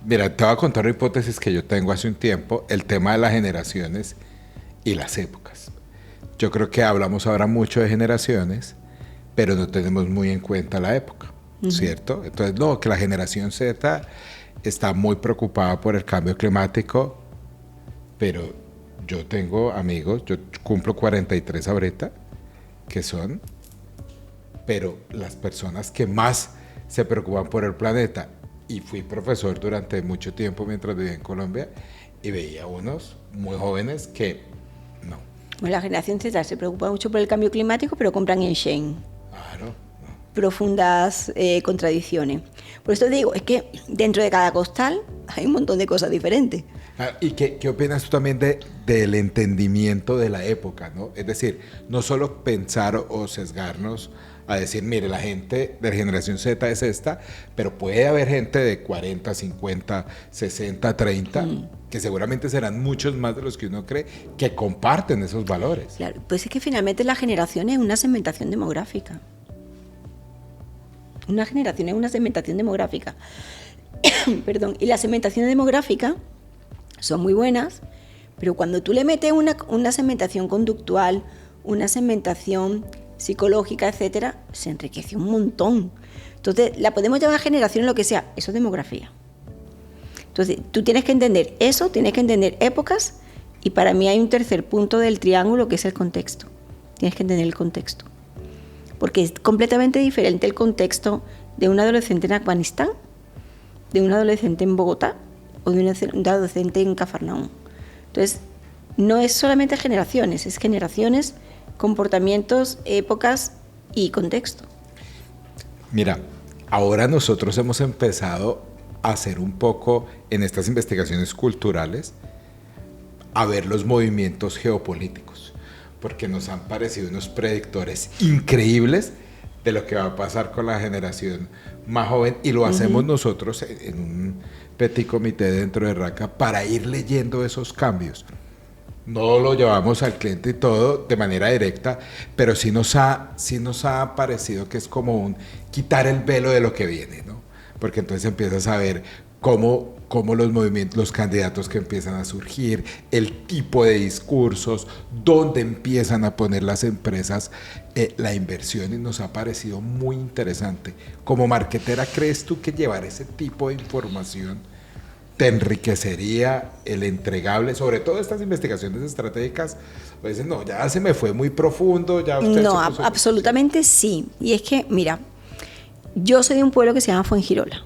Mira, te voy a contar una hipótesis que yo tengo hace un tiempo, el tema de las generaciones y las épocas. Yo creo que hablamos ahora mucho de generaciones, pero no tenemos muy en cuenta la época, ¿cierto? Entonces, no, que la generación Z está muy preocupada por el cambio climático, pero yo tengo amigos, yo cumplo 43 ahorita, que son, pero las personas que más se preocupan por el planeta. Y fui profesor durante mucho tiempo mientras vivía en Colombia y veía unos muy jóvenes que no.
Bueno, la generación Z se preocupa mucho por el cambio climático, pero compran en Shein.
Claro.
Profundas contradicciones. Por eso digo, es que dentro de cada costal hay un montón de cosas diferentes.
¿Y qué opinas tú también del entendimiento de la época, ¿no? Es decir, no solo pensar o sesgarnos a decir, mire, la gente de la generación Z es esta, pero puede haber gente de 40, 50, 60, 30, que seguramente serán muchos más de los que uno cree, que comparten esos valores.
Claro, pues es que finalmente la generación es una segmentación demográfica. Una generación es una segmentación demográfica. Perdón. Y las segmentaciones demográficas son muy buenas, pero cuando tú le metes una segmentación conductual, una segmentación psicológica, etcétera, se enriquece un montón. Entonces, la podemos llamar generación, lo que sea, eso es demografía. Entonces, tú tienes que entender eso, tienes que entender épocas, y para mí hay un tercer punto del triángulo que es el contexto. Tienes que entender el contexto. Porque es completamente diferente el contexto de un adolescente en Afganistán, de un adolescente en Bogotá o de un adolescente en Cafarnaúm. Entonces, no es solamente generaciones, es generaciones, comportamientos, épocas y contexto.
Mira, ahora nosotros hemos empezado a hacer un poco en estas investigaciones culturales, a ver los movimientos geopolíticos, porque nos han parecido unos predictores increíbles de lo que va a pasar con la generación más joven, y lo hacemos nosotros en un petit comité dentro de RACA para ir leyendo esos cambios. No lo llevamos al cliente y todo de manera directa, pero sí nos ha parecido que es como un quitar el velo de lo que viene, ¿no? Porque entonces empiezas a ver cómo los movimientos, los candidatos que empiezan a surgir, el tipo de discursos, dónde empiezan a poner las empresas la inversión, y nos ha parecido muy interesante. Como marketera, ¿crees tú que llevar ese tipo de información te enriquecería el entregable, sobre todo estas investigaciones estratégicas? O dicen, no, ya se me fue muy profundo, ya usted...
No, absolutamente sí. Y es que, mira, yo soy de un pueblo que se llama Fuengirola.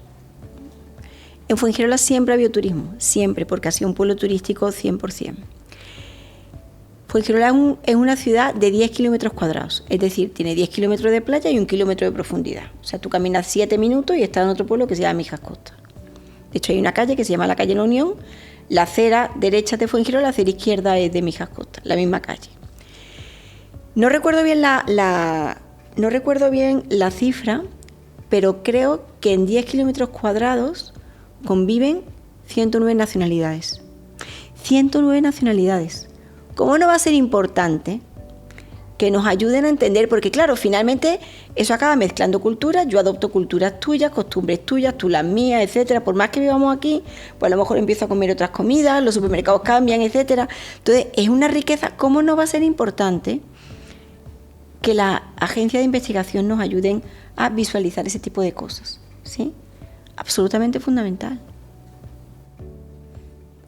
En Fuengirola siempre había turismo, siempre, porque ha sido un pueblo turístico 100%. Fuengirola es una ciudad de 10 kilómetros cuadrados, es decir, tiene 10 kilómetros de playa y 1 kilómetro de profundidad. O sea, tú caminas 7 minutos y estás en otro pueblo que se llama Mijas Costa. De hecho, hay una calle que se llama la calle La Unión, la acera derecha es de Fuengirola, la acera izquierda es de Mijas Costa, la misma calle. No recuerdo bien no recuerdo bien la cifra, pero creo que en 10 kilómetros cuadrados conviven 109 nacionalidades. 109 nacionalidades. ¿Cómo no va a ser importante que nos ayuden a entender? Porque claro, finalmente eso acaba mezclando culturas, yo adopto culturas tuyas, costumbres tuyas, tú las mías, etcétera. Por más que vivamos aquí, pues a lo mejor empiezo a comer otras comidas, los supermercados cambian, etcétera. Entonces, es una riqueza. ¿Cómo no va a ser importante que la agencia de investigación nos ayuden a visualizar ese tipo de cosas? ¿Sí? Absolutamente fundamental.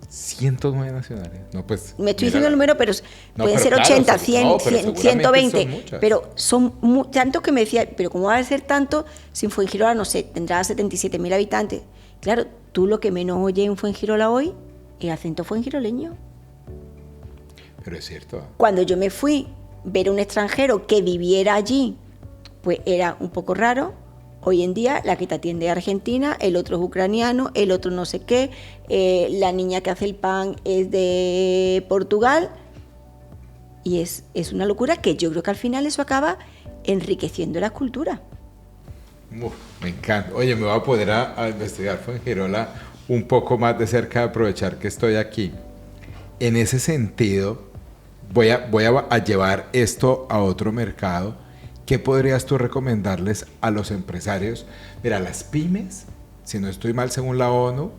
109 nacionales. No, pues,
me estoy diciendo el número, pero pueden ser 80, 100, 120, pero son tantos que me decía, pero ¿cómo va a ser tanto si en Fuengirola, no sé, tendrá 77.000 habitantes? Claro, tú lo que menos oyes en Fuengirola hoy es acento fuengiroleño.
Pero es cierto.
Cuando yo me fui a ver a un extranjero que viviera allí, pues era un poco raro. Hoy en día la que te atiende es argentina, el otro es ucraniano, el otro no sé qué, la niña que hace el pan es de Portugal, y es una locura que yo creo que al final eso acaba enriqueciendo la cultura.
Me encanta. Oye, me voy a poder a investigar Fuengirola un poco más de cerca, de aprovechar que estoy aquí. En ese sentido, voy a llevar esto a otro mercado. ¿Qué podrías tú recomendarles a los empresarios? Mira, las pymes, si no estoy mal, según la ONU,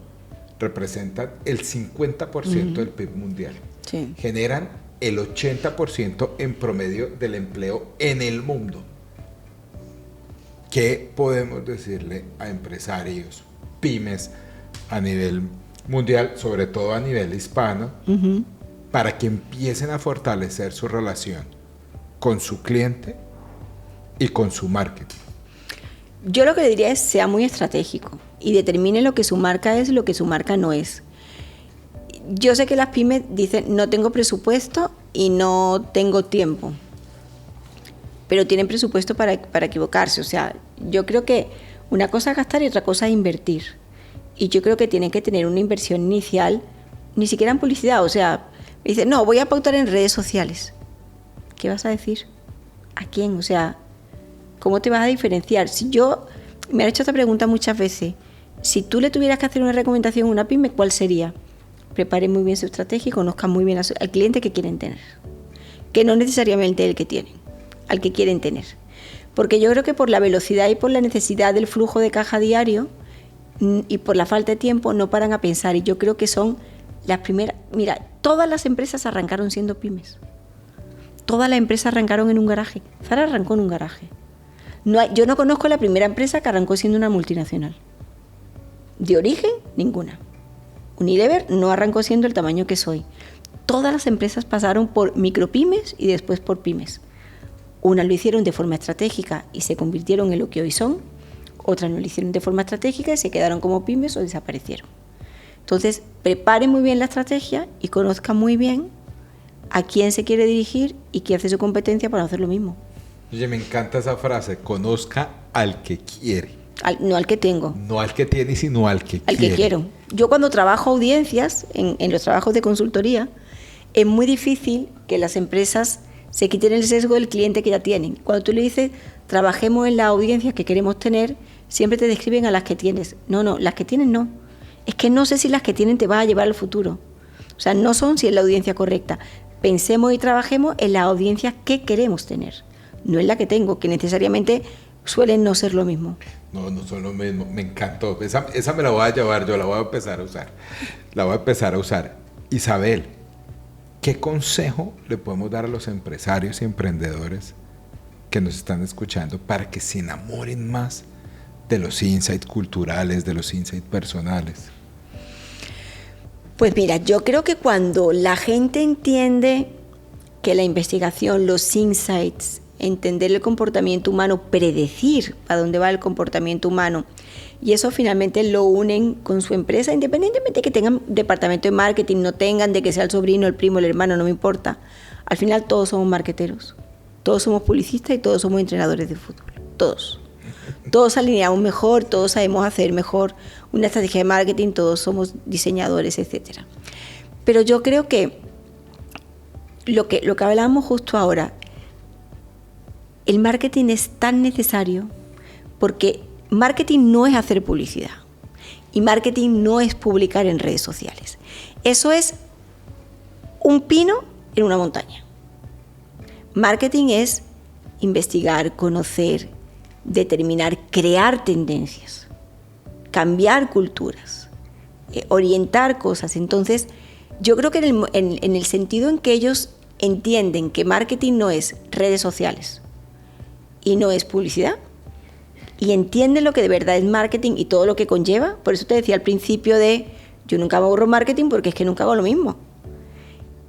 representan el 50% del PIB mundial.
Sí.
Generan el 80% en promedio del empleo en el mundo. ¿Qué podemos decirle a empresarios, pymes, a nivel mundial, sobre todo a nivel hispano, para que empiecen a fortalecer su relación con su cliente y con su marketing?
Yo lo que le diría es sea muy estratégico y determine lo que su marca es y lo que su marca no es. Yo sé que las pymes dicen no tengo presupuesto y no tengo tiempo, pero tienen presupuesto para equivocarse. O sea, yo creo que una cosa es gastar y otra cosa es invertir. Y yo creo que tienen que tener una inversión inicial, ni siquiera en publicidad. O sea, me dicen, no, voy a pautar en redes sociales. ¿Qué vas a decir? ¿A quién? O sea, ¿cómo te vas a diferenciar? Me han hecho esta pregunta muchas veces. Si tú le tuvieras que hacer una recomendación a una pyme, ¿cuál sería? Prepare muy bien su estrategia y conozca muy bien al cliente que quieren tener. Que no necesariamente el que tienen, al que quieren tener. Porque yo creo que por la velocidad y por la necesidad del flujo de caja diario y por la falta de tiempo no paran a pensar. Y yo creo que son las primeras... Mira, todas las empresas arrancaron siendo pymes. Todas las empresas arrancaron en un garaje. Zara arrancó en un garaje. Yo no conozco la primera empresa que arrancó siendo una multinacional. De origen, ninguna. Unilever no arrancó siendo el tamaño que soy. Todas las empresas pasaron por micropymes y después por pymes. Unas lo hicieron de forma estratégica y se convirtieron en lo que hoy son. Otras no lo hicieron de forma estratégica y se quedaron como pymes o desaparecieron. Entonces, prepare muy bien la estrategia y conozca muy bien a quién se quiere dirigir y qué hace su competencia para hacer lo mismo.
Oye, me encanta esa frase, conozca al que quiere.
No al que tengo.
No al que tiene, sino al que quiere.
Al que quiero. Yo cuando trabajo audiencias, en los trabajos de consultoría, es muy difícil que las empresas se quiten el sesgo del cliente que ya tienen. Cuando tú le dices, trabajemos en las audiencias que queremos tener, siempre te describen a las que tienes. No, las que tienen no. Es que no sé si las que tienen te van a llevar al futuro. O sea, no son si es la audiencia correcta. Pensemos y trabajemos en las audiencias que queremos tener, no en la que tengo, que necesariamente suelen no ser lo mismo.
No son lo mismo. Me encantó. Esa me la voy a llevar, yo la voy a empezar a usar. La voy a empezar a usar. Isabel, ¿qué consejo le podemos dar a los empresarios y emprendedores que nos están escuchando para que se enamoren más de los insights culturales, de los insights personales?
Pues mira, yo creo que cuando la gente entiende que la investigación, los insights, entender el comportamiento humano, predecir para dónde va el comportamiento humano, y eso finalmente lo unen con su empresa, independientemente de que tengan departamento de marketing, no tengan, de que sea el sobrino, el primo, el hermano, no me importa. Al final todos somos marketeros, todos somos publicistas y todos somos entrenadores de fútbol, todos. Todos alineamos mejor, todos sabemos hacer mejor una estrategia de marketing, todos somos diseñadores, etcétera. Pero yo creo que lo que hablábamos justo ahora, el marketing es tan necesario porque marketing no es hacer publicidad y marketing no es publicar en redes sociales. Eso es un pino en una montaña. Marketing es investigar, conocer, determinar, crear tendencias, cambiar culturas, orientar cosas. Entonces, yo creo que en el sentido en que ellos entienden que marketing no es redes sociales y no es publicidad, y entienden lo que de verdad es marketing y todo lo que conlleva, por eso te decía al principio yo nunca me aburro marketing porque es que nunca hago lo mismo.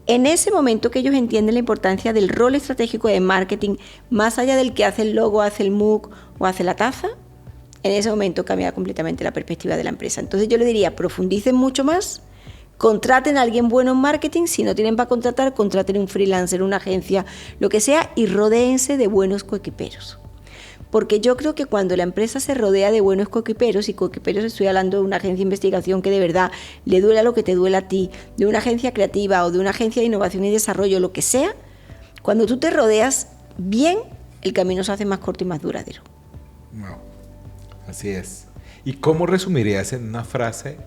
En ese momento que ellos entienden la importancia del rol estratégico de marketing, más allá del que hace el logo, hace el MOOC o hace la taza, en ese momento cambia completamente la perspectiva de la empresa. Entonces yo le diría, profundicen mucho más, contraten a alguien bueno en marketing, si no tienen para contratar, contraten un freelancer, una agencia, lo que sea, y rodéense de buenos coequiperos. Porque yo creo que cuando la empresa se rodea de buenos coequiperos, y coequiperos estoy hablando de una agencia de investigación que de verdad le duela lo que te duele a ti, de una agencia creativa o de una agencia de innovación y desarrollo, lo que sea, cuando tú te rodeas bien, el camino se hace más corto y más duradero.
Wow. Así es. ¿Y cómo resumirías en una frase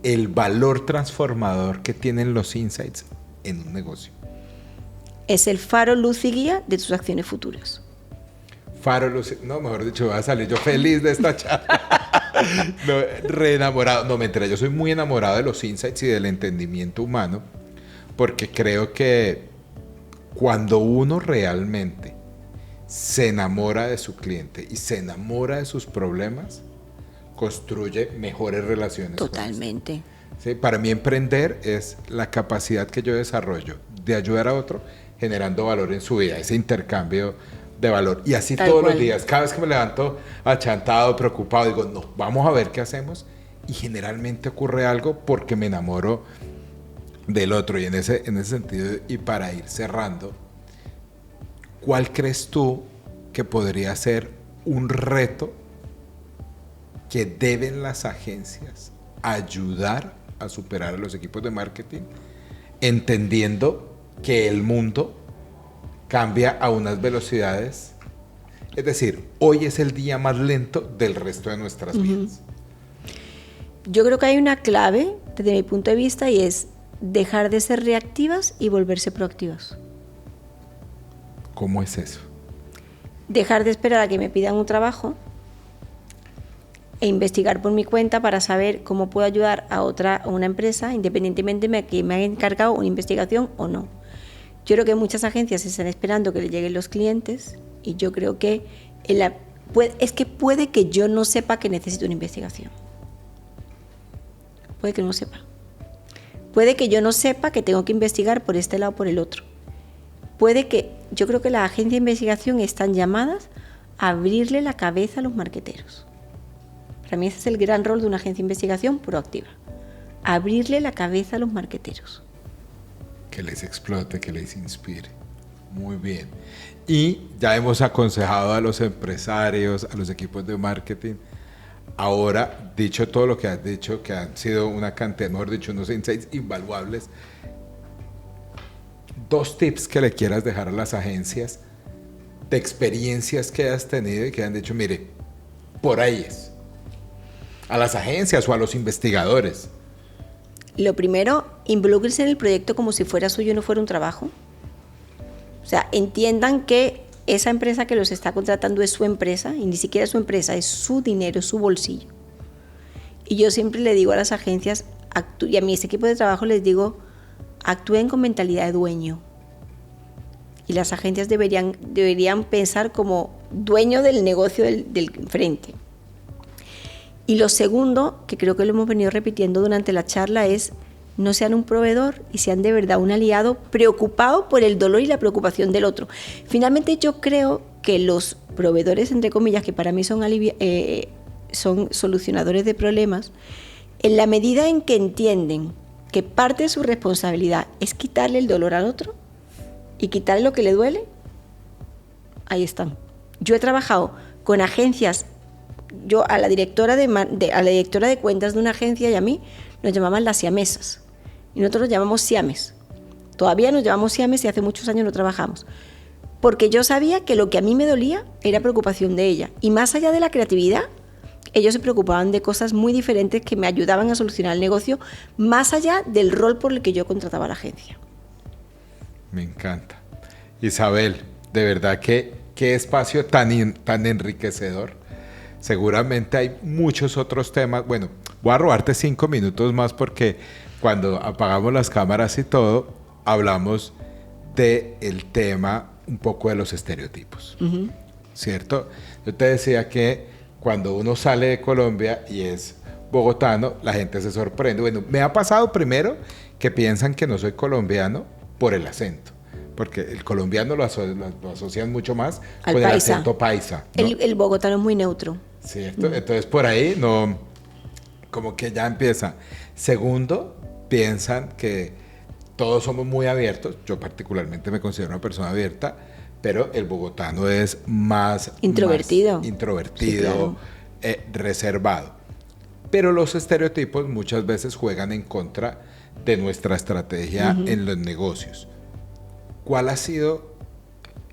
el valor transformador que tienen los insights en un negocio?
Es el faro, luz y guía de tus acciones futuras.
Faro, no, mejor dicho, voy a salir yo feliz de esta charla. No, re enamorado. No, mentira, yo soy muy enamorado de los insights y del entendimiento humano, porque creo que cuando uno realmente se enamora de su cliente y se enamora de sus problemas, construye mejores relaciones.
Totalmente.
Sí, para mí emprender es la capacidad que yo desarrollo de ayudar a otro generando valor en su vida, ese intercambio de valor. Y así
Tal
todos
cual.
los días, cada vez que me levanto achantado, preocupado, digo, no, vamos a ver qué hacemos. Y generalmente ocurre algo porque me enamoro del otro. Y en ese sentido, y para ir cerrando, ¿cuál crees tú que podría ser un reto que deben las agencias ayudar a superar a los equipos de marketing, entendiendo que el mundo cambia a unas velocidades? Es decir, hoy es el día más lento del resto de nuestras vidas.
Yo creo que hay una clave desde mi punto de vista y es dejar de ser reactivas y volverse proactivas.
¿Cómo es eso?
Dejar de esperar a que me pidan un trabajo e investigar por mi cuenta para saber cómo puedo ayudar a una empresa, independientemente de que me haya encargado una investigación o no. Yo creo que muchas agencias están esperando que les lleguen los clientes y yo creo que puede que yo no sepa que necesito una investigación. Puede que no sepa. Puede que yo no sepa que tengo que investigar por este lado o por el otro. Yo creo que las agencias de investigación están llamadas a abrirle la cabeza a los marketeros. Para mí ese es el gran rol de una agencia de investigación proactiva. Abrirle la cabeza a los marketeros.
Que les explote, que les inspire. Muy bien. Y ya hemos aconsejado a los empresarios, a los equipos de marketing. Ahora, dicho todo lo que has dicho, que han sido una cantidad, mejor dicho, unos insights invaluables, 2 tips que le quieras dejar a las agencias de experiencias que has tenido y que han dicho, mire, por ahí es. A las agencias o a los investigadores.
Lo primero, involúcrense en el proyecto como si fuera suyo y no fuera un trabajo. O sea, entiendan que esa empresa que los está contratando es su empresa y ni siquiera es su empresa, es su dinero, es su bolsillo. Y yo siempre le digo a las agencias, y a mis equipos de trabajo les digo, actúen con mentalidad de dueño. Y las agencias deberían pensar como dueño del negocio del frente. Y lo segundo, que creo que lo hemos venido repitiendo durante la charla, es no sean un proveedor y sean de verdad un aliado preocupado por el dolor y la preocupación del otro. Finalmente yo creo que los proveedores, entre comillas, que para mí son solucionadores de problemas, en la medida en que entienden que parte de su responsabilidad es quitarle el dolor al otro y quitarle lo que le duele, ahí están. Yo he trabajado con agencias. Yo a la directora de cuentas de una agencia y a mí nos llamaban las siamesas y nosotros nos llamamos siames. Todavía nos llamamos siames y hace muchos años no trabajamos. porque yo sabía que lo que a mí me dolía era preocupación de ella. Y más allá de la creatividad, ellos se preocupaban de cosas muy diferentes que me ayudaban a solucionar el negocio, más allá del rol por el que yo contrataba a la agencia.
Me encanta. Isabel, de verdad que qué espacio tan enriquecedor. Seguramente hay muchos otros temas. Bueno, voy a robarte 5 minutos más porque cuando apagamos las cámaras y todo, hablamos del tema un poco de los estereotipos, ¿cierto? Yo te decía que cuando uno sale de Colombia y es bogotano, la gente se sorprende. Bueno, me ha pasado primero que piensan que no soy colombiano por el acento, porque el colombiano lo asocian mucho más
al
con
paisa.
el acento paisa, ¿no?
El bogotano es muy neutro.
¿Cierto? Entonces por ahí no, como que ya empieza. Segundo, piensan que todos somos muy abiertos. Yo particularmente me considero una persona abierta, pero el bogotano es más
introvertido,
sí,
claro.
Reservado. Pero los estereotipos muchas veces juegan en contra de nuestra estrategia en los negocios. ¿Cuál ha sido,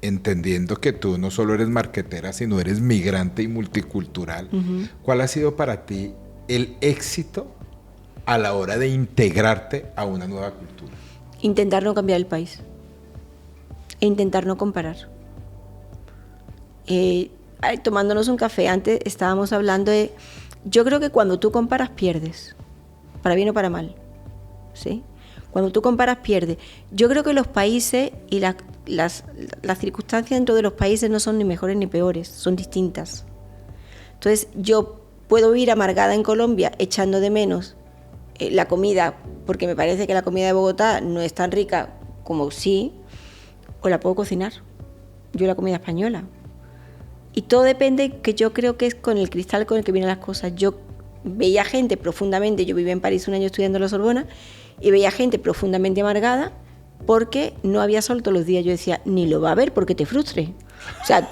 entendiendo que tú no solo eres marketera, sino eres migrante y multicultural, cuál ha sido para ti el éxito a la hora de integrarte a una nueva cultura?
Intentar no cambiar el país e intentar no comparar. Tomándonos un café, antes estábamos hablando de... Yo creo que cuando tú comparas pierdes, para bien o para mal, ¿sí? Cuando tú comparas pierdes. Yo creo que los países y las circunstancias dentro de los países no son ni mejores ni peores, son distintas. Entonces yo puedo ir amargada en Colombia echando de menos la comida, porque me parece que la comida de Bogotá no es tan rica como sí, o la puedo cocinar. Yo la comida española. Y todo depende, que yo creo que es con el cristal con el que vienen las cosas. Yo veía gente profundamente, yo viví en París un año estudiando en la Sorbona, y veía gente profundamente amargada porque no había sol todos los días. Yo decía, ni lo va a haber porque te frustre. O sea,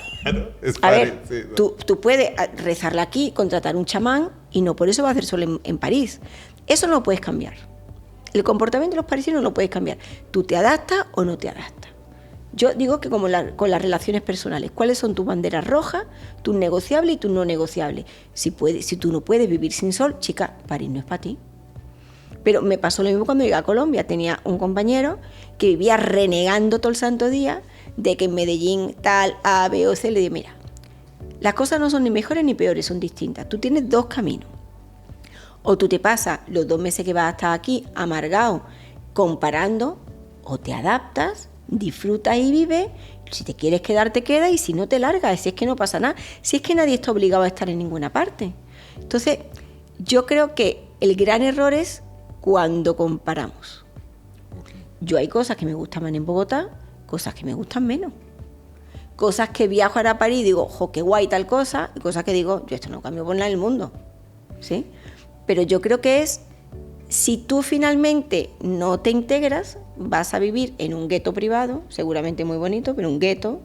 a ver, sí, ¿no? Tú puedes rezarla aquí, contratar un chamán, y no por eso va a hacer sol en París. Eso no lo puedes cambiar. El comportamiento de los parisinos no lo puedes cambiar. Tú te adaptas o no te adaptas. Yo digo que como con las relaciones personales, ¿cuáles son tus banderas rojas, tus negociables y tus no negociables? Si tú no puedes vivir sin sol, chica, París no es para ti. Pero me pasó lo mismo cuando llegué a Colombia. Tenía un compañero que vivía renegando todo el santo día de que en Medellín tal A, B o C. Le dije, mira, las cosas no son ni mejores ni peores, son distintas. Tú tienes dos caminos. O tú te pasas los 2 meses que vas a estar aquí amargado, comparando, o te adaptas, disfrutas y vives. Si te quieres quedar, te quedas, y si no, te largas. Si es que no pasa nada, si es que nadie está obligado a estar en ninguna parte. Entonces, yo creo que el gran error es cuando comparamos. Yo hay cosas que me gustan más en Bogotá, cosas que me gustan menos. Cosas que viajo ahora a París y digo, jo, qué guay tal cosa, y cosas que digo, yo esto no cambio por nada en el mundo. ¿Sí? Pero yo creo que es, si tú finalmente no te integras, vas a vivir en un gueto privado, seguramente muy bonito, pero un gueto,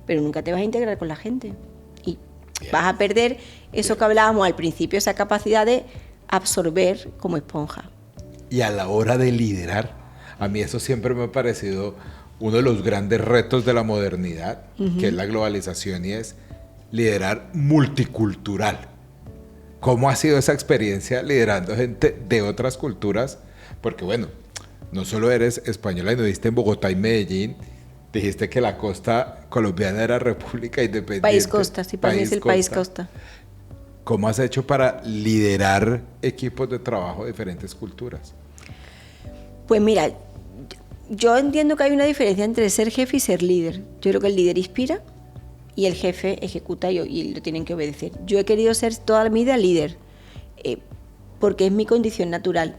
pero nunca te vas a integrar con la gente. Y vas a perder eso que hablábamos al principio, esa capacidad de absorber como esponja.
Y a la hora de liderar, a mí eso siempre me ha parecido uno de los grandes retos de la modernidad, que es la globalización, y es liderar multicultural. ¿Cómo ha sido esa experiencia liderando gente de otras culturas? Porque bueno, no solo eres española y no viviste en Bogotá y Medellín, dijiste que la costa colombiana era República Independiente.
País Costa, sí, para mí es el País Costa.
¿Cómo has hecho para liderar equipos de trabajo de diferentes culturas?
Pues mira, yo entiendo que hay una diferencia entre ser jefe y ser líder. Yo creo que el líder inspira y el jefe ejecuta y lo tienen que obedecer. Yo he querido ser toda mi vida líder, porque es mi condición natural.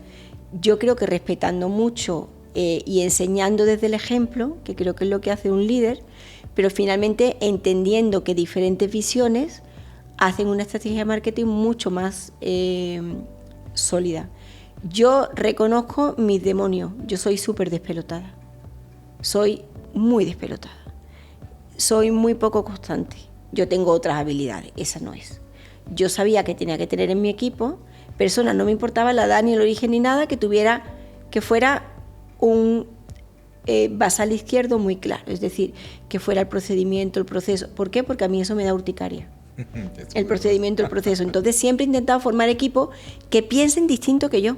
Yo creo que respetando mucho y enseñando desde el ejemplo, que creo que es lo que hace un líder, pero finalmente entendiendo que diferentes visiones hacen una estrategia de marketing mucho más sólida. Yo reconozco mis demonios, yo soy súper despelotada, soy muy despelotada, soy muy poco constante, yo tengo otras habilidades, esa no es. Yo sabía que tenía que tener en mi equipo personas, no me importaba la edad ni el origen ni nada, que fuera un vas al izquierdo muy claro, es decir, que fuera el procedimiento, el proceso. ¿Por qué? Porque a mí eso me da urticaria. El procedimiento, el proceso. Entonces siempre he intentado formar equipos que piensen distinto que yo.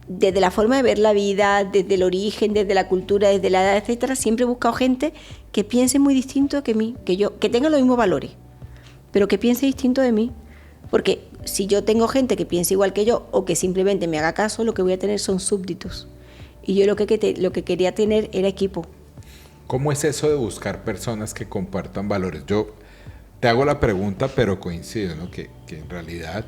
Desde la forma de ver la vida, desde el origen, desde la cultura, desde la edad, etcétera, siempre he buscado gente que piense muy distinto que mí, que yo, que tenga los mismos valores, pero que piense distinto de mí. Porque si yo tengo gente que piensa igual que yo o que simplemente me haga caso, lo que voy a tener son súbditos. Y yo lo que quería tener era equipo.
¿Cómo es eso de buscar personas que compartan valores? Yo te hago la pregunta, pero coincido, ¿no? Que en realidad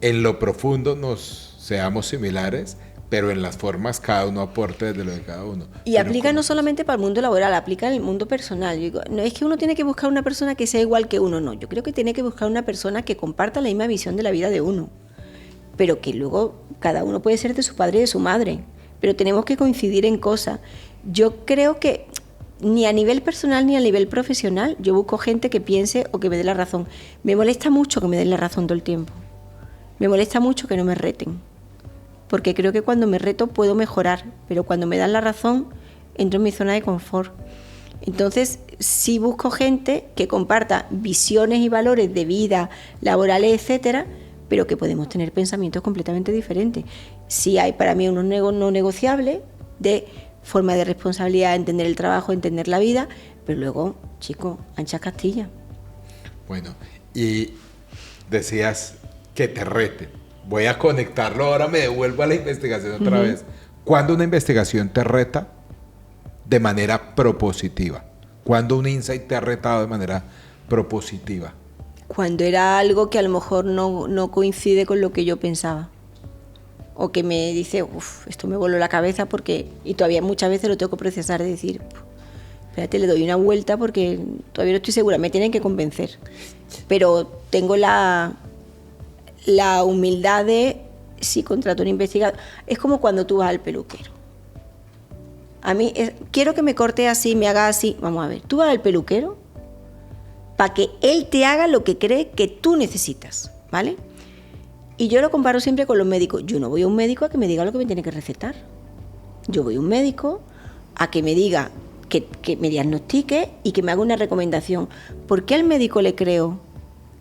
en lo profundo nos seamos similares, pero en las formas cada uno aporte desde lo de cada uno.
Y
pero
aplica no solamente para el mundo laboral, aplica en el mundo personal. Yo digo, no es que uno tiene que buscar una persona que sea igual que uno, no. Yo creo que tiene que buscar una persona que comparta la misma visión de la vida de uno, pero que luego cada uno puede ser de su padre y de su madre, pero tenemos que coincidir en cosas. Yo creo que ni a nivel personal ni a nivel profesional yo busco gente que piense o que me dé la razón. Me molesta mucho que me den la razón todo el tiempo. Me molesta mucho que no me reten. Porque creo que cuando me reto puedo mejorar, pero cuando me dan la razón entro en mi zona de confort. Entonces sí busco gente que comparta visiones y valores de vida, laborales, etcétera, pero que podemos tener pensamientos completamente diferentes. Sí hay para mí unos no negociables de forma de responsabilidad, entender el trabajo, entender la vida, pero luego, chicos, ancha Castilla.
Bueno, y decías que te reten. Voy a conectarlo, ahora me devuelvo a la investigación otra vez. ¿Cuándo una investigación te reta de manera propositiva? ¿Cuándo un insight te ha retado de manera propositiva?
Cuando era algo que a lo mejor no coincide con lo que yo pensaba. O que me dice, esto me voló la cabeza porque... Y todavía muchas veces lo tengo que procesar de decir, espérate, le doy una vuelta porque todavía no estoy segura, me tienen que convencer. Pero tengo la humildad de, si contrato un investigador, es como cuando tú vas al peluquero. A mí, quiero que me corte así, me haga así. Vamos a ver, tú vas al peluquero para que él te haga lo que cree que tú necesitas, ¿vale? Y yo lo comparo siempre con los médicos. Yo no voy a un médico a que me diga lo que me tiene que recetar. Yo voy a un médico a que me diga, que me diagnostique y que me haga una recomendación. ¿Por qué al médico le creo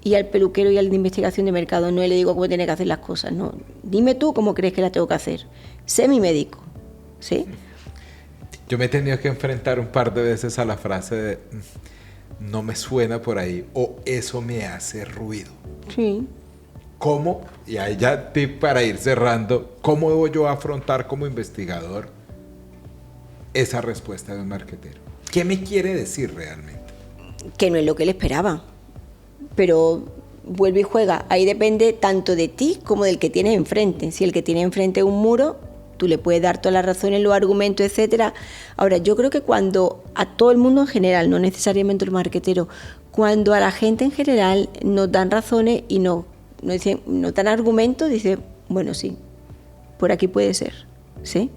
y al peluquero y al de investigación de mercado no le digo cómo tiene que hacer las cosas? No, dime tú cómo crees que las tengo que hacer. Sé mi médico, ¿sí?
Yo me he tenido que enfrentar un par de veces a la frase de no me suena por ahí o eso me hace ruido.
Sí.
¿Cómo? Y ahí ya tip para ir cerrando, ¿cómo debo yo afrontar como investigador esa respuesta de un marketero? ¿Qué me quiere decir realmente?
Que no es lo que él esperaba, pero vuelve y juega. Ahí depende tanto de ti como del que tienes enfrente. Si el que tiene enfrente es un muro, tú le puedes dar todas las razones, los argumentos, etcétera. Ahora, yo creo que cuando a todo el mundo en general, no necesariamente los marketeros, cuando a la gente en general nos dan razones y nos dan argumentos, dice, bueno, sí, por aquí puede ser, ¿sí?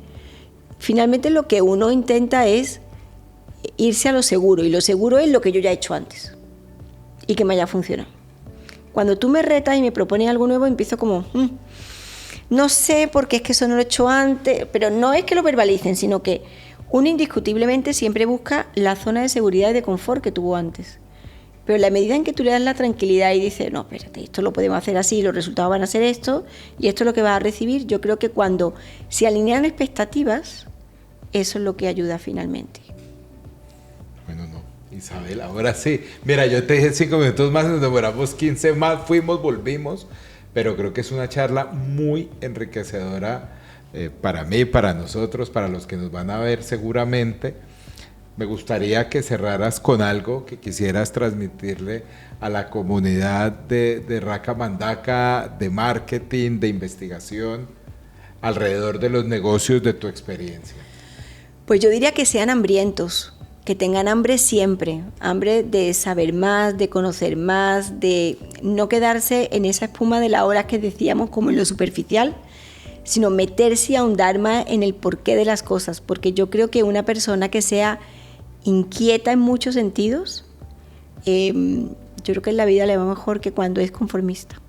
Finalmente lo que uno intenta es irse a lo seguro, y lo seguro es lo que yo ya he hecho antes y que me haya funcionado. Cuando tú me retas y me propones algo nuevo, empiezo como, no sé, porque es que eso no lo he hecho antes, pero no es que lo verbalicen, sino que uno indiscutiblemente siempre busca la zona de seguridad y de confort que tuvo antes. Pero en la medida en que tú le das la tranquilidad y dices, no, espérate, esto lo podemos hacer así, los resultados van a ser esto, y esto es lo que vas a recibir, yo creo que cuando se alinean expectativas, eso es lo que ayuda finalmente.
Bueno, no, Isabel, ahora sí. Mira, yo te dije 5 minutos más, nos demoramos 15 más, fuimos, volvimos, pero creo que es una charla muy enriquecedora para mí, para nosotros, para los que nos van a ver seguramente. Me gustaría que cerraras con algo que quisieras transmitirle a la comunidad de Raca Mandaca, de marketing, de investigación, alrededor de los negocios de tu experiencia.
Pues yo diría que sean hambrientos, que tengan hambre siempre, hambre de saber más, de conocer más, de no quedarse en esa espuma de la hora que decíamos como en lo superficial, sino meterse y ahondar más en el porqué de las cosas, porque yo creo que una persona que sea inquieta en muchos sentidos, yo creo que en la vida le va mejor que cuando es conformista.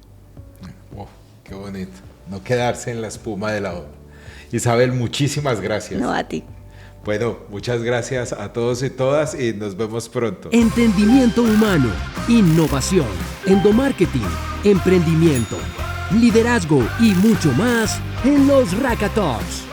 Qué bonito, no quedarse en la espuma de la ola. Isabel, muchísimas gracias.
No, a ti.
Bueno, muchas gracias a todos y todas y nos vemos pronto.
Entendimiento humano, innovación, endomarketing, emprendimiento, liderazgo y mucho más en los Raka Talks.